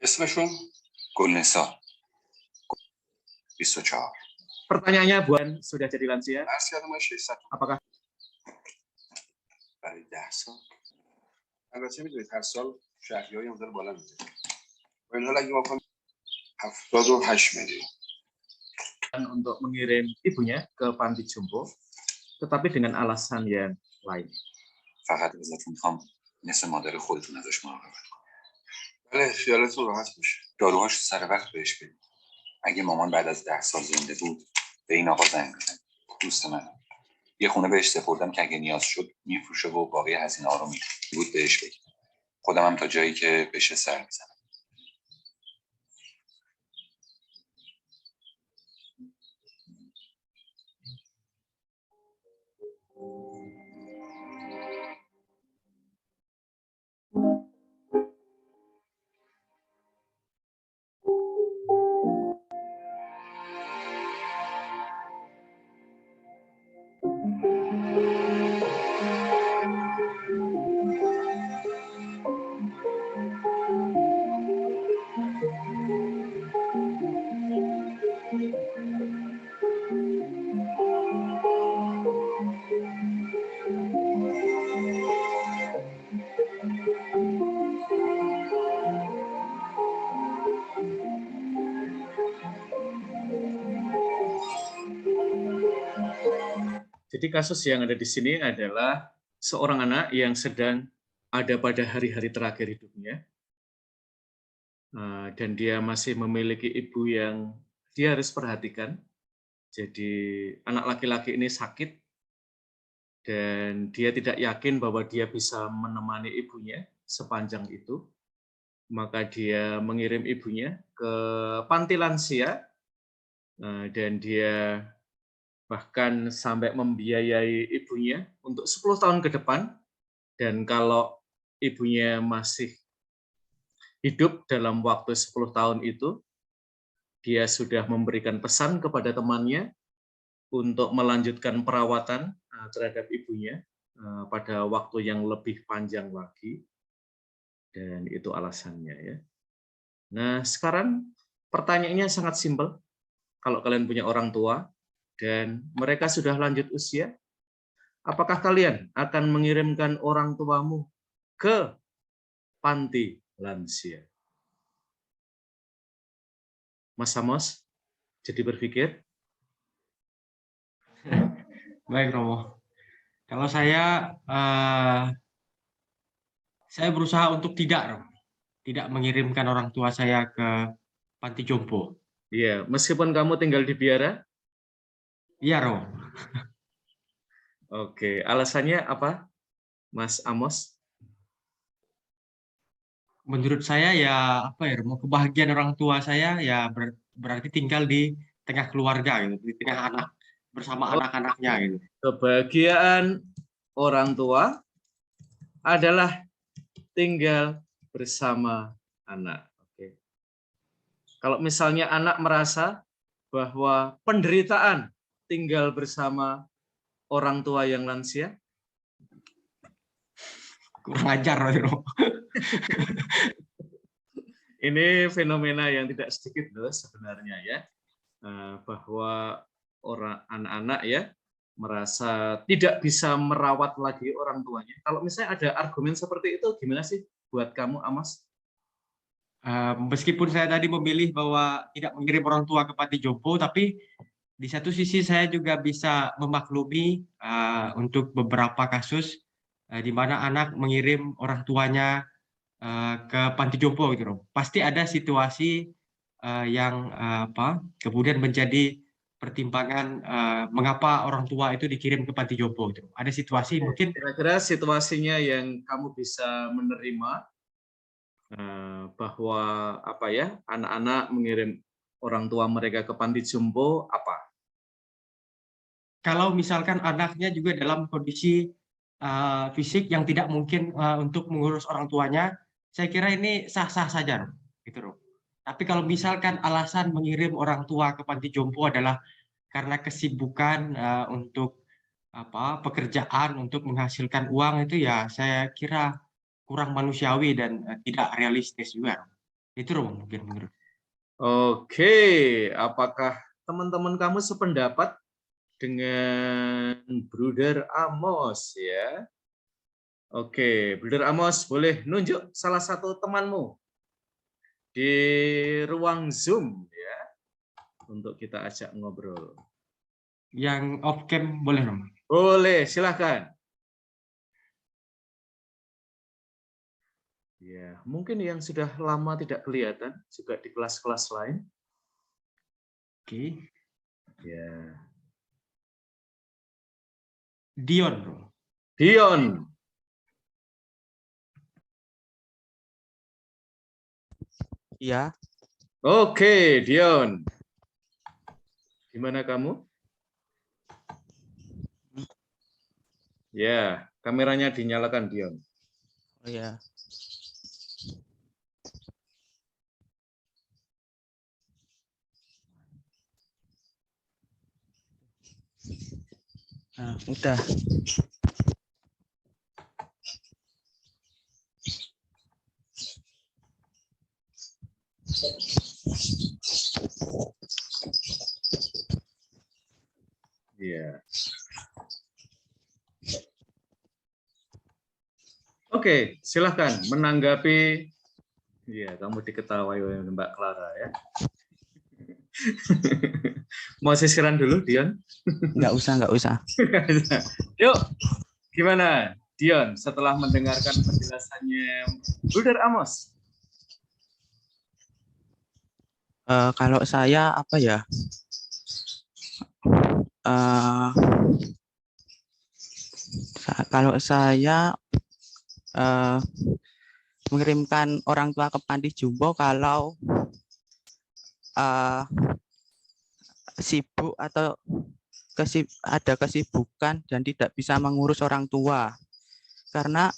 اسمشون گلنسا 24. Pertanyaannya, Buan, sudah jadi lansia? Apakah برای 10 سال البته میدونید هر سال شهریه‌های مقدار بالا میده. و این حال اگه ما بخوایم 78 میلیون untuk mengirim ibunya ke panti jompo, tetapi dengan alasan yang lain. فقط ازتون میخوام مثل مادر خودتون ازش مراقبت کنید. بله خیالتون راحت باشه. داروهاش سر وقت بهش بدید. اگه مامان بعد از 10 سال زنده بود به این آقا زنگ بزنید. دوست من. یه خونه بهش سپردم که اگه نیاز شد میفروشه و باقی هزینه ها رو میده. بود بهش بگید. خودم هم تا جایی که بشه سر میزنم. Jadi kasus yang ada di sini adalah seorang anak yang sedang ada pada hari-hari terakhir hidupnya, dan dia masih memiliki ibu yang dia harus perhatikan. Jadi anak laki-laki ini sakit, dan dia tidak yakin bahwa dia bisa menemani ibunya sepanjang itu. Maka dia mengirim ibunya ke panti lansia, dan dia bahkan sampai membiayai ibunya untuk 10 tahun ke depan, dan kalau ibunya masih hidup dalam waktu 10 tahun itu, dia sudah memberikan pesan kepada temannya untuk melanjutkan perawatan terhadap ibunya pada waktu yang lebih panjang lagi, dan itu alasannya ya. Nah, sekarang pertanyaannya sangat simpel. Kalau kalian punya orang tua dan mereka sudah lanjut usia, apakah kalian akan mengirimkan orang tuamu ke panti lansia? Mas Amos, jadi berpikir? Baik, Romo. Kalau saya berusaha untuk tidak mengirimkan orang tua saya ke panti jompo. Iya, meskipun kamu tinggal di biara? Iya, Romo. Oke, alasannya apa, Mas Amos? Menurut saya ya Romo, kebahagiaan orang tua saya ya berarti tinggal di tengah keluarga gitu, di tengah anak bersama anak-anaknya gitu. Kebahagiaan orang tua adalah tinggal bersama anak. Oke. Kalau misalnya anak merasa bahwa penderitaan tinggal bersama orang tua yang lansia, kurang ajar, Romo. Ini fenomena yang tidak sedikit loh sebenarnya ya, bahwa anak-anak ya merasa tidak bisa merawat lagi orang tuanya. Kalau misalnya ada argumen seperti itu, gimana sih buat kamu, Amos? Meskipun saya tadi memilih bahwa tidak mengirim orang tua ke panti jompo, tapi di satu sisi saya juga bisa memaklumi untuk beberapa kasus di mana anak mengirim orang tuanya ke panti jompo gitu loh. Pasti ada situasi yang kemudian menjadi pertimbangan mengapa orang tua itu dikirim ke panti jompo gitu. Ada situasi mungkin kira-kira situasinya yang kamu bisa menerima bahwa anak-anak mengirim orang tua mereka ke panti jompo apa? Kalau misalkan anaknya juga dalam kondisi fisik yang tidak mungkin untuk mengurus orang tuanya, saya kira ini sah-sah saja, gitu loh. Tapi kalau misalkan alasan mengirim orang tua ke panti jompo adalah karena kesibukan untuk pekerjaan untuk menghasilkan uang, itu ya saya kira kurang manusiawi dan tidak realistis juga. Itu loh mungkin menurut. Oke, apakah teman-teman kamu sependapat dengan Bruder Amos ya? Oke, Bruder Amos boleh nunjuk salah satu temanmu di ruang Zoom ya untuk kita ajak ngobrol. Yang off cam boleh dong? Boleh, silakan. Ya, mungkin yang sudah lama tidak kelihatan juga di kelas-kelas lain. Oke. Ya. Dion, bro. Dion. Iya. Oke, Dion. Gimana kamu? Ya, kameranya dinyalakan, Dion. Oh ya. Nah, udah. Iya. Oke, silahkan menanggapi. Iya, kamu diketawai oleh Mbak Clara ya. Mau sisiran dulu, Dion? Nggak usah. Yuk, gimana, Dion, setelah mendengarkan penjelasannya Bruder Amos? Kalau saya apa ya? Kalau saya mengirimkan orang tua ke panti jompo kalau sibuk atau ada kesibukan dan tidak bisa mengurus orang tua. Karena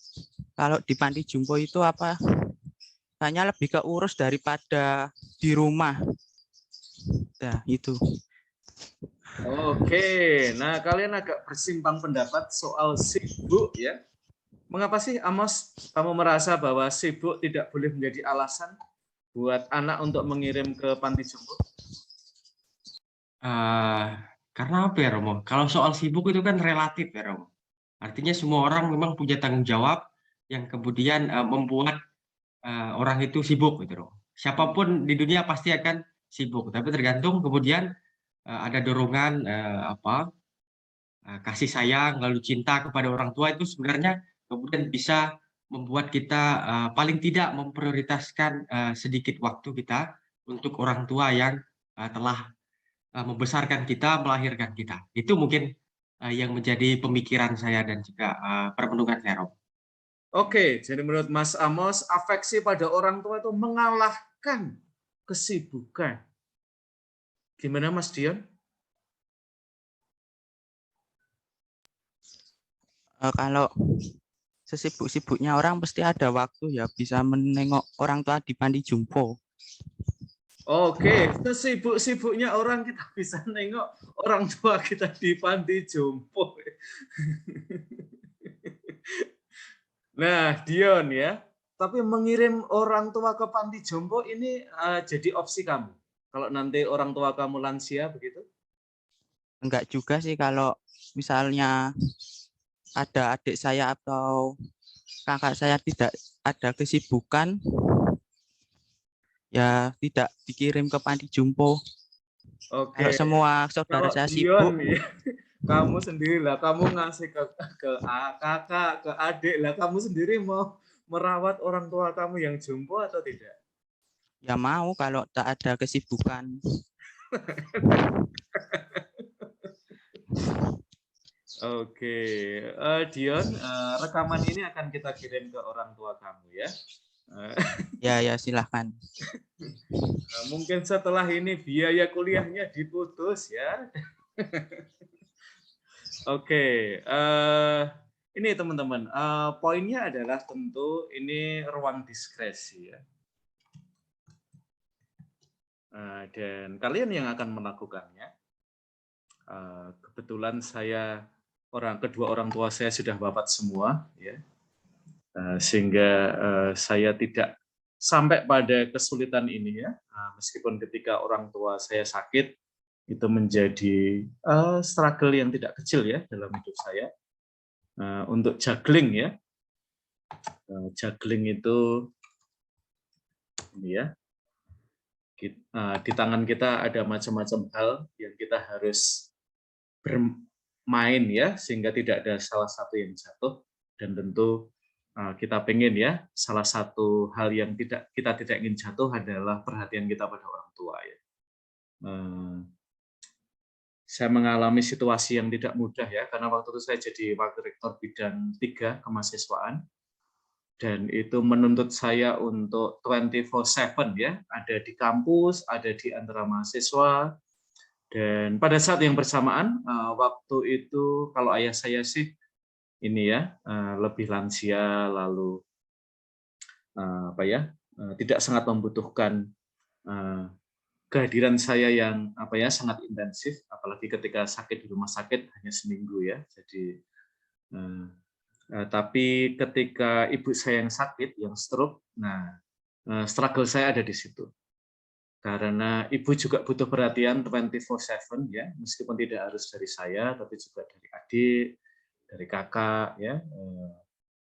kalau di panti jompo itu hanya lebih keurus daripada di rumah. Nah, itu. Oke, nah kalian agak bersimpang pendapat soal sibuk ya. Mengapa sih Amos kamu merasa bahwa sibuk tidak boleh menjadi alasan buat anak untuk mengirim ke panti jompo? Karena apa ya, Romo? Kalau soal sibuk itu kan relatif ya, Romo. Artinya semua orang memang punya tanggung jawab yang kemudian membuat orang itu sibuk gitu loh. Siapapun di dunia pasti akan sibuk, tapi tergantung kemudian ada dorongan kasih sayang lalu cinta kepada orang tua itu sebenarnya kemudian bisa membuat kita paling tidak memprioritaskan sedikit waktu kita untuk orang tua yang telah membesarkan kita, melahirkan kita. Itu mungkin yang menjadi pemikiran saya dan juga permenungan saya, Rob. Oke, jadi menurut Mas Amos, afeksi pada orang tua itu mengalahkan kesibukan. Gimana Mas Dion? Kalau sesibuk-sibuknya orang pasti ada waktu ya bisa menengok orang tua di panti jompo. Oke, sesibuk-sibuknya orang kita bisa nengok orang tua kita di panti jompo. Nah, Dion ya, tapi mengirim orang tua ke panti jompo ini jadi opsi kamu. Kalau nanti orang tua kamu lansia begitu? Enggak juga sih kalau misalnya ada adik saya atau kakak saya tidak ada kesibukan, Ya tidak dikirim ke panti jompo. Oke. Kalau semua saudara Kalau saya Dion sibuk, nih, kamu sendiri lah, kamu ngasih ke kakak, ke adik lah, kamu sendiri mau merawat orang tua kamu yang jompo atau tidak? ya mau kalau tak ada kesibukan. Oke, Dion, rekaman ini akan kita kirim ke orang tua kamu ya. Ya silahkan. Mungkin setelah ini biaya kuliahnya diputus ya. Oke, ini teman-teman, poinnya adalah tentu ini ruang diskresi ya. Dan kalian yang akan melakukannya. Kebetulan kedua orang tua saya sudah wafat semua ya. Sehingga saya tidak sampai pada kesulitan ini ya. Meskipun ketika orang tua saya sakit itu menjadi struggle yang tidak kecil ya dalam hidup saya. Untuk juggling ya. Juggling itu ini ya. Di tangan kita ada macam-macam hal yang kita harus bermain ya, sehingga tidak ada salah satu yang jatuh, dan tentu kita pengen ya salah satu hal yang kita tidak ingin jatuh adalah perhatian kita pada orang tua ya. Saya mengalami situasi yang tidak mudah ya, karena waktu itu saya jadi wakil rektor bidang 3 kemahasiswaan, dan itu menuntut saya untuk 24/7 ya, ada di kampus, ada di antara mahasiswa. Dan pada saat yang bersamaan, waktu itu kalau ayah saya sih ini ya lebih lansia, lalu tidak sangat membutuhkan kehadiran saya yang sangat intensif, apalagi ketika sakit di rumah sakit hanya seminggu ya. Jadi tapi ketika ibu saya yang sakit, yang stroke, nah struggle saya ada di situ. Karena ibu juga butuh perhatian 24/7 ya, meskipun tidak harus dari saya, tapi juga dari adik, dari kakak ya,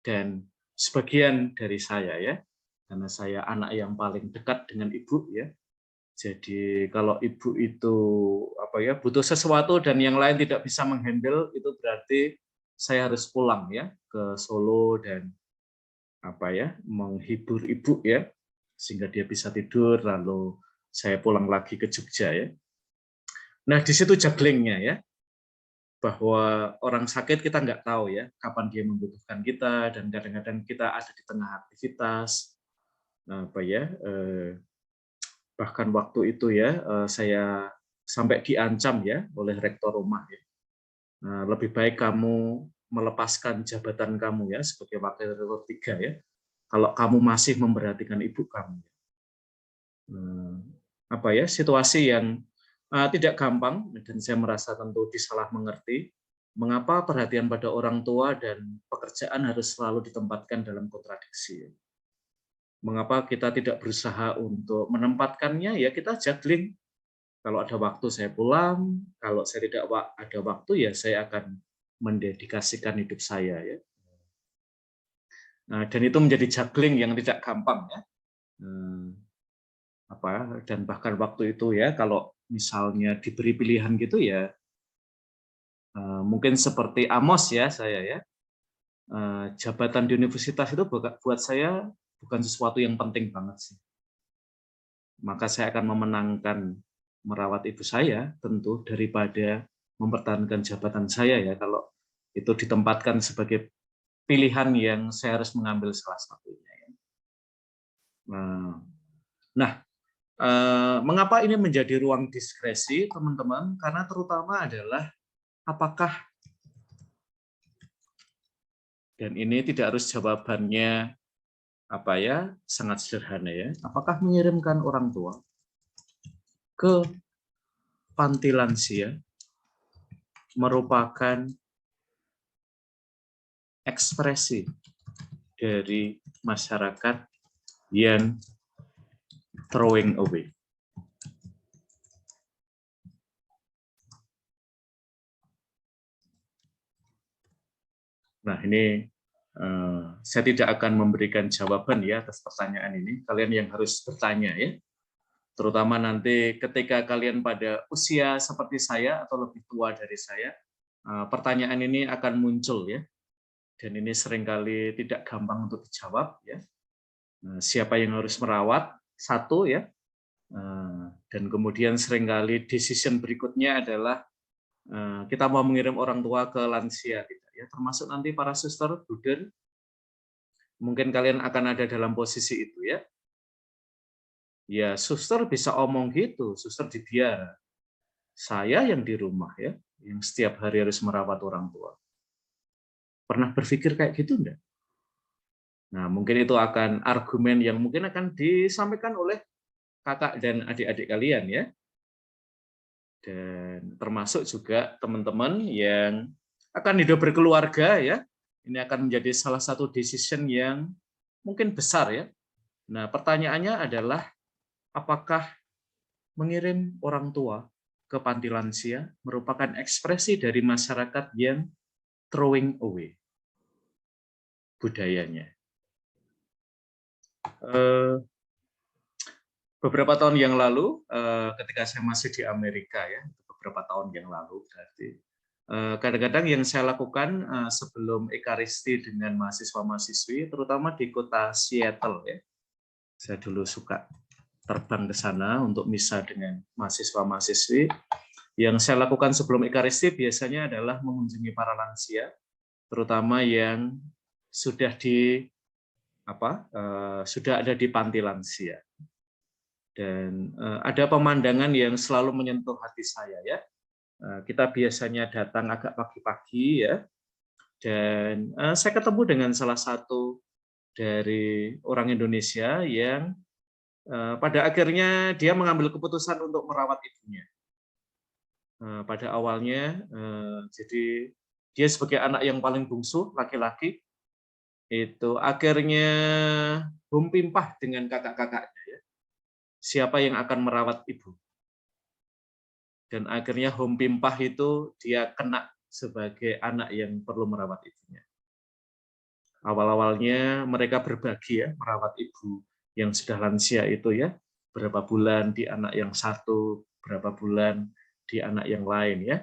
dan sebagian dari saya ya, karena saya anak yang paling dekat dengan ibu ya. Jadi kalau ibu itu butuh sesuatu dan yang lain tidak bisa menghandle, itu berarti saya harus pulang ya ke Solo dan menghibur ibu ya, sehingga dia bisa tidur, lalu saya pulang lagi ke Jogja ya. Nah di situ jugglingnya ya, bahwa orang sakit kita nggak tahu ya kapan dia membutuhkan kita, dan kadang-kadang kita ada di tengah aktivitas bahkan waktu itu ya saya sampai diancam ya oleh rektor rumah ya. Lebih baik kamu melepaskan jabatan kamu ya sebagai wakil rektor 3 ya, kalau kamu masih memperhatikan ibu kamu. Situasi yang tidak gampang, dan saya merasa tentu disalah mengerti mengapa perhatian pada orang tua dan pekerjaan harus selalu ditempatkan dalam kontradiksi. Mengapa kita tidak berusaha untuk menempatkannya, ya kita juggling. Kalau ada waktu saya pulang, kalau saya tidak ada waktu ya saya akan mendedikasikan hidup saya ya. Dan itu menjadi juggling yang tidak gampang ya. Dan bahkan waktu itu ya kalau misalnya diberi pilihan gitu ya mungkin seperti Amos ya saya ya, jabatan di universitas itu buat saya bukan sesuatu yang penting banget sih, maka saya akan memenangkan merawat ibu saya tentu daripada mempertahankan jabatan saya ya, kalau itu ditempatkan sebagai pilihan yang saya harus mengambil salah satunya ya. Nah, mengapa ini menjadi ruang diskresi, teman-teman? Karena terutama adalah apakah, dan ini tidak harus jawabannya sangat sederhana ya, apakah mengirimkan orang tua ke panti lansia merupakan ekspresi dari masyarakat yang throwing away. Nah ini Saya tidak akan memberikan jawaban ya atas pertanyaan ini. Kalian yang harus bertanya ya. Terutama nanti ketika kalian pada usia seperti saya atau lebih tua dari saya, pertanyaan ini akan muncul ya. Dan ini seringkali tidak gampang untuk dijawab ya. Siapa yang harus merawat? Satu ya. Dan kemudian seringkali decision berikutnya adalah kita mau mengirim orang tua ke lansia tidak ya. Termasuk nanti para suster, Buden, mungkin kalian akan ada dalam posisi itu ya. Ya, suster bisa omong gitu, suster di biara. Saya yang di rumah ya, yang setiap hari harus merawat orang tua. Pernah berpikir kayak gitu enggak? Nah, mungkin itu akan argumen yang mungkin akan disampaikan oleh kakak dan adik-adik kalian ya. Dan termasuk juga teman-teman yang akan hidup berkeluarga ya. Ini akan menjadi salah satu decision yang mungkin besar ya. Nah, pertanyaannya adalah apakah mengirim orang tua ke panti lansia merupakan ekspresi dari masyarakat yang throwing away budayanya. Beberapa tahun yang lalu, ketika saya masih di Amerika ya, beberapa tahun yang lalu berarti, kadang-kadang yang saya lakukan sebelum ekaristi dengan mahasiswa-mahasiswi, terutama di kota Seattle ya, saya dulu suka terbang ke sana untuk misa dengan mahasiswa-mahasiswi. Yang saya lakukan sebelum ekaristi biasanya adalah mengunjungi para lansia, terutama yang sudah sudah ada di panti lansia. Dan ada pemandangan yang selalu menyentuh hati saya ya. Kita biasanya datang agak pagi-pagi ya, dan saya ketemu dengan salah satu dari orang Indonesia yang pada akhirnya dia mengambil keputusan untuk merawat ibunya. Pada awalnya, jadi dia sebagai anak yang paling bungsu, laki-laki, itu akhirnya pimpah dengan kakak-kakaknya ya. Siapa yang akan merawat ibu? Dan akhirnya pimpah itu dia kena sebagai anak yang perlu merawat ibunya. Awal-awalnya mereka berbagi ya, merawat ibu yang sudah lansia itu ya, berapa bulan di anak yang satu, berapa bulan di anak yang lain ya.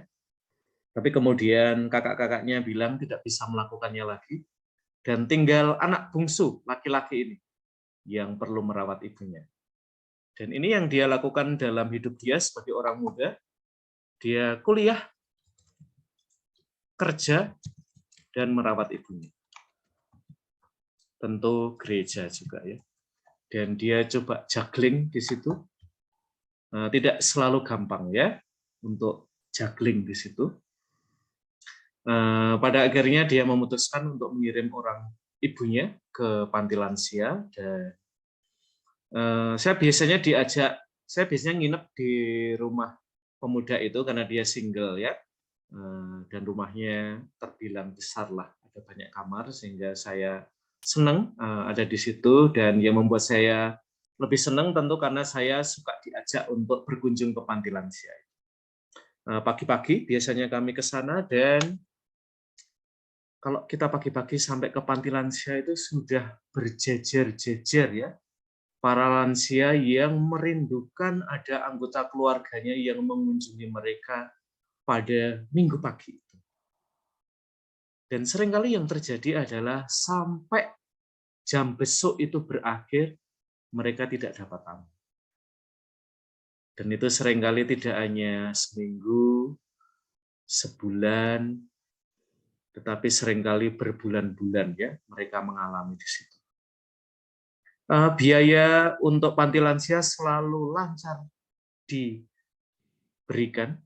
Tapi kemudian kakak-kakaknya bilang tidak bisa melakukannya lagi, dan tinggal anak bungsu laki-laki ini yang perlu merawat ibunya. Dan ini yang dia lakukan dalam hidup dia sebagai orang muda. Dia kuliah, kerja, dan merawat ibunya. Tentu gereja juga ya. Dan dia coba juggling di situ. Tidak selalu gampang ya untuk juggling di situ. Pada akhirnya dia memutuskan untuk mengirim orang ibunya ke panti lansia. Dan saya biasanya nginep di rumah pemuda itu karena dia single ya, dan rumahnya terbilang besar lah, ada banyak kamar sehingga saya senang ada di situ. Dan yang membuat saya lebih senang tentu karena saya suka diajak untuk berkunjung ke panti lansia. Pagi-pagi biasanya kami ke sana, dan kalau kita pagi-pagi sampai ke panti lansia itu sudah berjejer-jejer ya, para lansia yang merindukan ada anggota keluarganya yang mengunjungi mereka pada minggu pagi. Dan seringkali yang terjadi adalah sampai jam besok itu berakhir, mereka tidak dapat tamu. Dan itu seringkali tidak hanya seminggu, sebulan, tetapi seringkali berbulan-bulan ya mereka mengalami di situ. Biaya untuk panti lansia selalu lancar diberikan,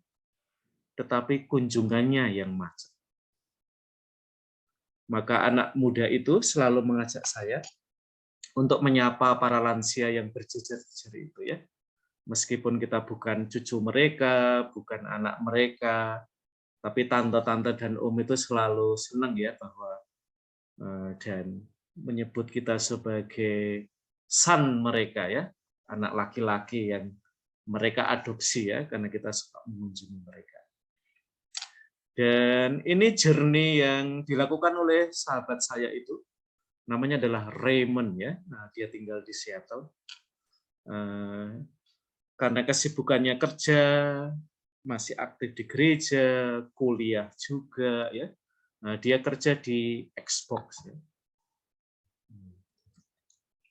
tetapi kunjungannya yang macet. Maka anak muda itu selalu mengajak saya untuk menyapa para lansia yang berjejer-jejer itu ya. Meskipun kita bukan cucu mereka, bukan anak mereka, tapi tante-tante dan om itu selalu senang ya bahwa dan menyebut kita sebagai son mereka ya, anak laki-laki yang mereka adopsi ya, karena kita suka mengunjungi mereka. Dan ini journey yang dilakukan oleh sahabat saya itu. namanya adalah Raymond ya. Nah, dia tinggal di Seattle. Karena kesibukannya kerja, masih aktif di gereja, kuliah juga ya. Nah, dia kerja di Xbox ya.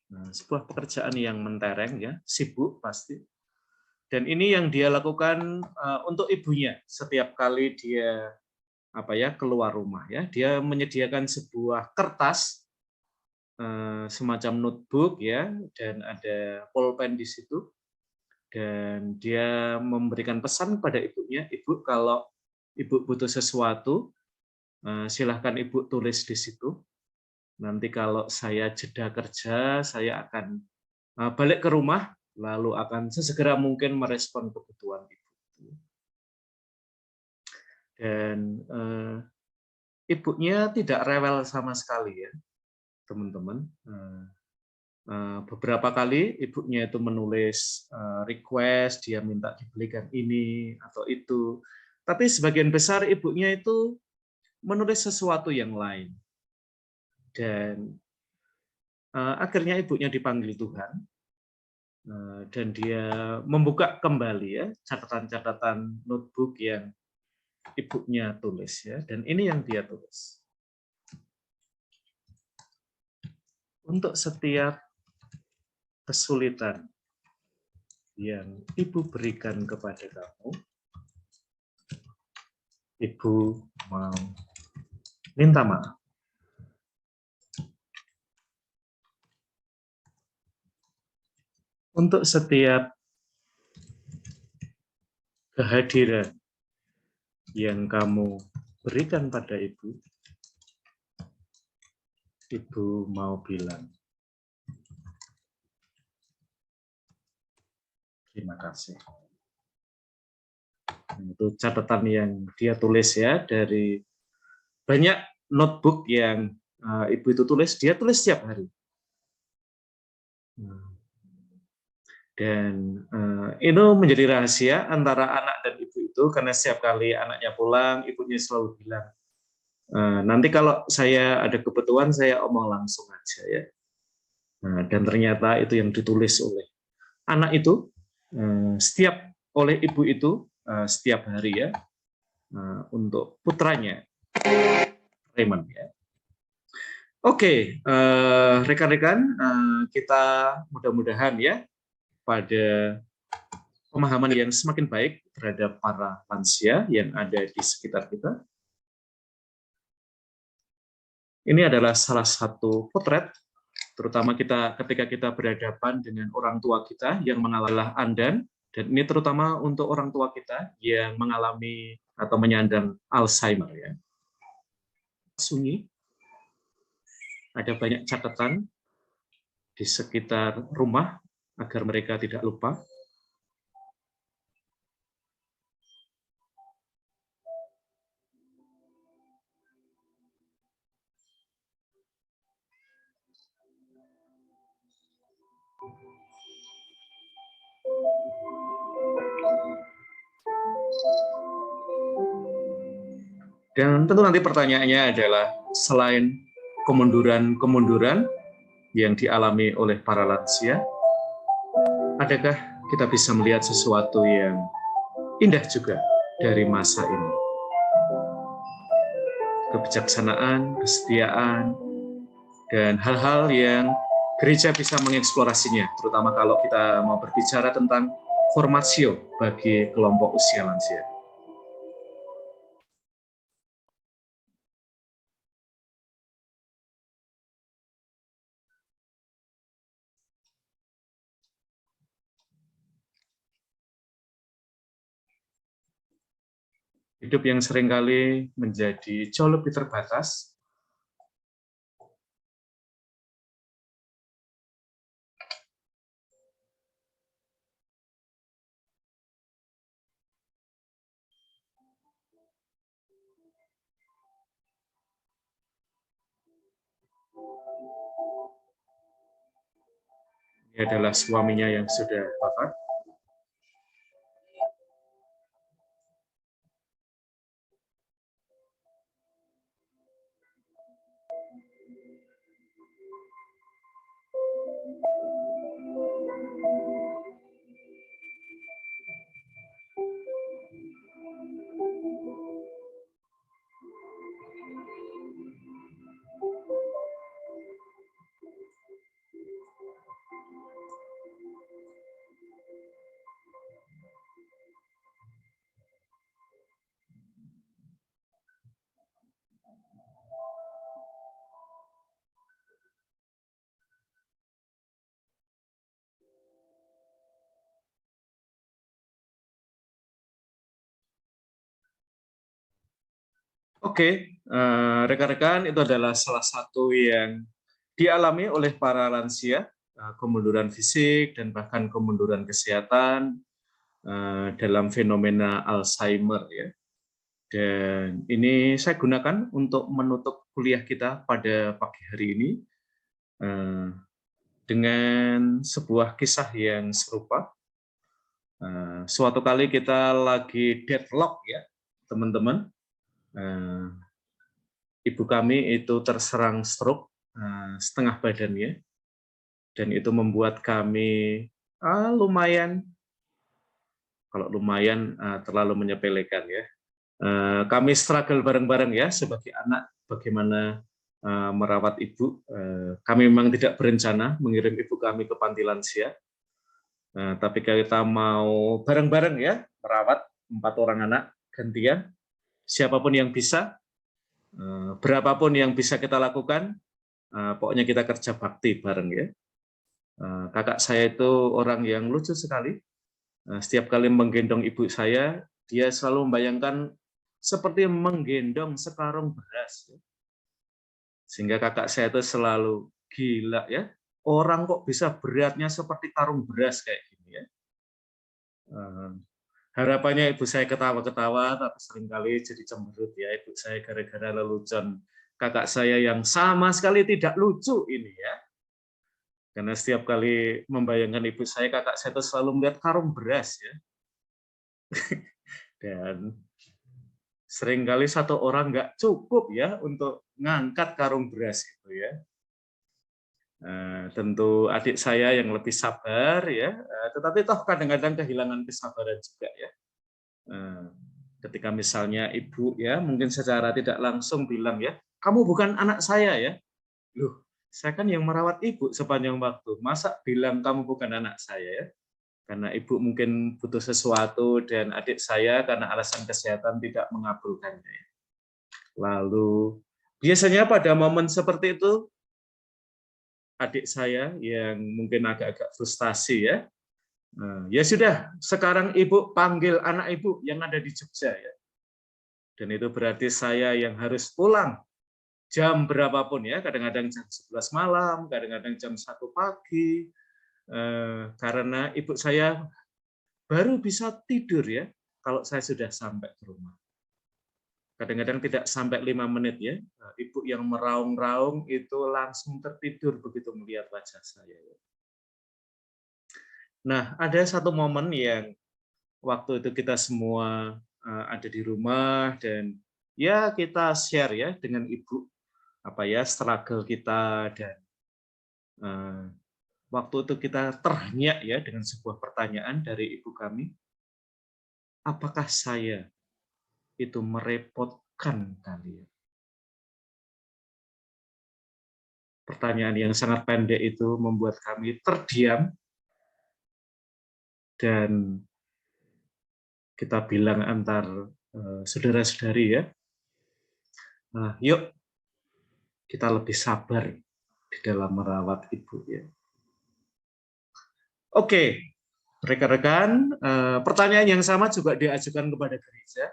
Nah, sebuah pekerjaan yang mentereng ya, sibuk pasti. Dan ini yang dia lakukan untuk ibunya setiap kali dia keluar rumah ya. Dia menyediakan sebuah kertas semacam notebook ya, dan ada pulpen di situ. Dan dia memberikan pesan pada ibunya, Ibu kalau Ibu butuh sesuatu, silahkan Ibu tulis di situ. Nanti kalau saya jeda kerja, saya akan balik ke rumah, lalu akan sesegera mungkin merespon kebutuhan Ibu. Dan ibunya tidak rewel sama sekali ya, teman-teman. Beberapa kali ibunya itu menulis request, dia minta dibelikan ini atau itu. Tapi sebagian besar ibunya itu menulis sesuatu yang lain. Dan akhirnya ibunya dipanggil Tuhan. Dan dia membuka kembali ya catatan-catatan notebook yang ibunya tulis ya. Dan ini yang dia tulis. Untuk setiap kesulitan yang Ibu berikan kepada kamu, Ibu mau minta maaf. Untuk setiap kehadiran yang kamu berikan pada Ibu, Ibu mau bilang terima kasih. Itu catatan yang dia tulis ya, dari banyak notebook yang Ibu itu tulis, dia tulis setiap hari. Dan itu menjadi rahasia antara anak dan ibu itu, karena setiap kali anaknya pulang, ibunya selalu bilang, nanti kalau saya ada kebutuhan, saya omong langsung aja ya. Dan ternyata itu yang ditulis oleh anak itu, oleh ibu itu, setiap hari ya, untuk putranya, Raymond ya. Oke, rekan-rekan, kita mudah-mudahan ya, pada pemahaman yang semakin baik terhadap para lansia yang ada di sekitar kita. Ini adalah salah satu potret, terutama ketika kita berhadapan dengan orang tua kita yang mengalami andan, dan ini terutama untuk orang tua kita yang mengalami atau menyandang Alzheimer ya. Sunyi, ada banyak catatan di sekitar rumah agar mereka tidak lupa. Dan tentu nanti pertanyaannya adalah, selain kemunduran-kemunduran yang dialami oleh para lansia, adakah kita bisa melihat sesuatu yang indah juga dari masa ini? Kebijaksanaan, kesetiaan, dan hal-hal yang gereja bisa mengeksplorasinya, terutama kalau kita mau berbicara tentang formasio bagi kelompok usia lansia. Hidup yang seringkali menjadi jauh lebih terbatas, ini adalah suaminya yang sudah wafat. Oke, rekan-rekan, itu adalah salah satu yang dialami oleh para lansia, kemunduran fisik dan bahkan kemunduran kesehatan dalam fenomena Alzheimer ya. Dan ini saya gunakan untuk menutup kuliah kita pada pagi hari ini dengan sebuah kisah yang serupa. Suatu kali kita lagi deadlock ya, teman-teman. Ibu kami itu terserang stroke setengah badannya, dan itu membuat kami lumayan, kalau lumayan terlalu menyepelekan ya. Kami struggle bareng-bareng ya sebagai anak bagaimana merawat ibu. Kami memang tidak berencana mengirim ibu kami ke panti lansia, tapi kita mau bareng-bareng ya merawat 4 orang anak gantian. Siapapun yang bisa, berapapun yang bisa kita lakukan, pokoknya kita kerja bakti bareng ya. Kakak saya itu orang yang lucu sekali. Setiap kali menggendong ibu saya, dia selalu membayangkan seperti menggendong sekarung beras. Sehingga kakak saya itu selalu gila ya. Orang kok bisa beratnya seperti karung beras kayak gini ya. Harapannya ibu saya ketawa-ketawa, tapi seringkali jadi cemberut ya ibu saya gara-gara lelucon kakak saya yang sama sekali tidak lucu ini ya. Karena setiap kali membayangkan ibu saya, kakak saya itu selalu melihat karung beras ya. Dan seringkali satu orang nggak cukup ya untuk ngangkat karung beras itu ya. Tentu adik saya yang lebih sabar ya, tetapi toh kadang-kadang kehilangan kesabaran juga ya. Ketika misalnya ibu ya mungkin secara tidak langsung bilang ya, kamu bukan anak saya ya. Loh, saya kan yang merawat ibu sepanjang waktu, masa bilang kamu bukan anak saya ya? Karena ibu mungkin butuh sesuatu dan adik saya karena alasan kesehatan tidak mengabulkannya. Lalu biasanya pada momen seperti itu adik saya yang mungkin agak-agak frustasi ya. Ya sudah, sekarang ibu panggil anak ibu yang ada di Jogja ya. Dan itu berarti saya yang harus pulang jam berapapun ya, kadang-kadang jam 11 malam, kadang-kadang jam 1 pagi, karena ibu saya baru bisa tidur ya kalau saya sudah sampai ke rumah. Kadang-kadang tidak sampai 5 menit ya, ibu yang meraung-raung itu langsung tertidur begitu melihat wajah saya. Nah, ada satu momen yang waktu itu kita semua ada di rumah dan ya kita share ya dengan ibu apa ya struggle kita, dan waktu itu kita terhenyak ya dengan sebuah pertanyaan dari ibu kami, apakah saya itu merepotkan kalian? Pertanyaan yang sangat pendek itu membuat kami terdiam dan kita bilang antar saudara-saudari ya, yuk kita lebih sabar di dalam merawat ibu ya. Oke, rekan-rekan, pertanyaan yang sama juga diajukan kepada gereja.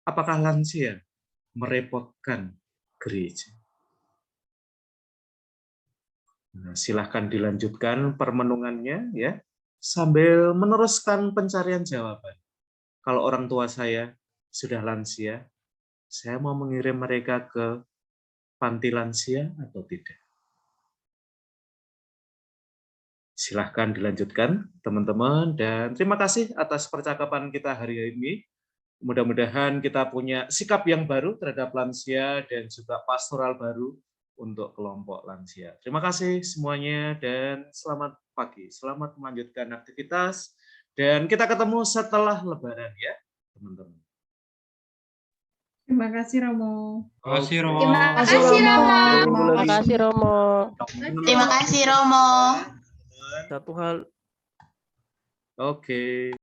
Apakah lansia merepotkan gereja? Nah, silahkan dilanjutkan permenungannya ya, sambil meneruskan pencarian jawaban. Kalau orang tua saya sudah lansia, saya mau mengirim mereka ke panti lansia atau tidak? Silahkan dilanjutkan, teman-teman. Dan terima kasih atas percakapan kita hari ini. Mudah-mudahan kita punya sikap yang baru terhadap lansia dan juga pastoral baru untuk kelompok lansia. Terima kasih semuanya dan selamat pagi. Selamat melanjutkan aktivitas. Dan kita ketemu setelah Lebaran ya, teman-teman. Terima kasih Romo. Terima kasih Romo. Terima kasih Romo. Terima kasih Romo. Terima kasih Romo. Satu hal. Oke.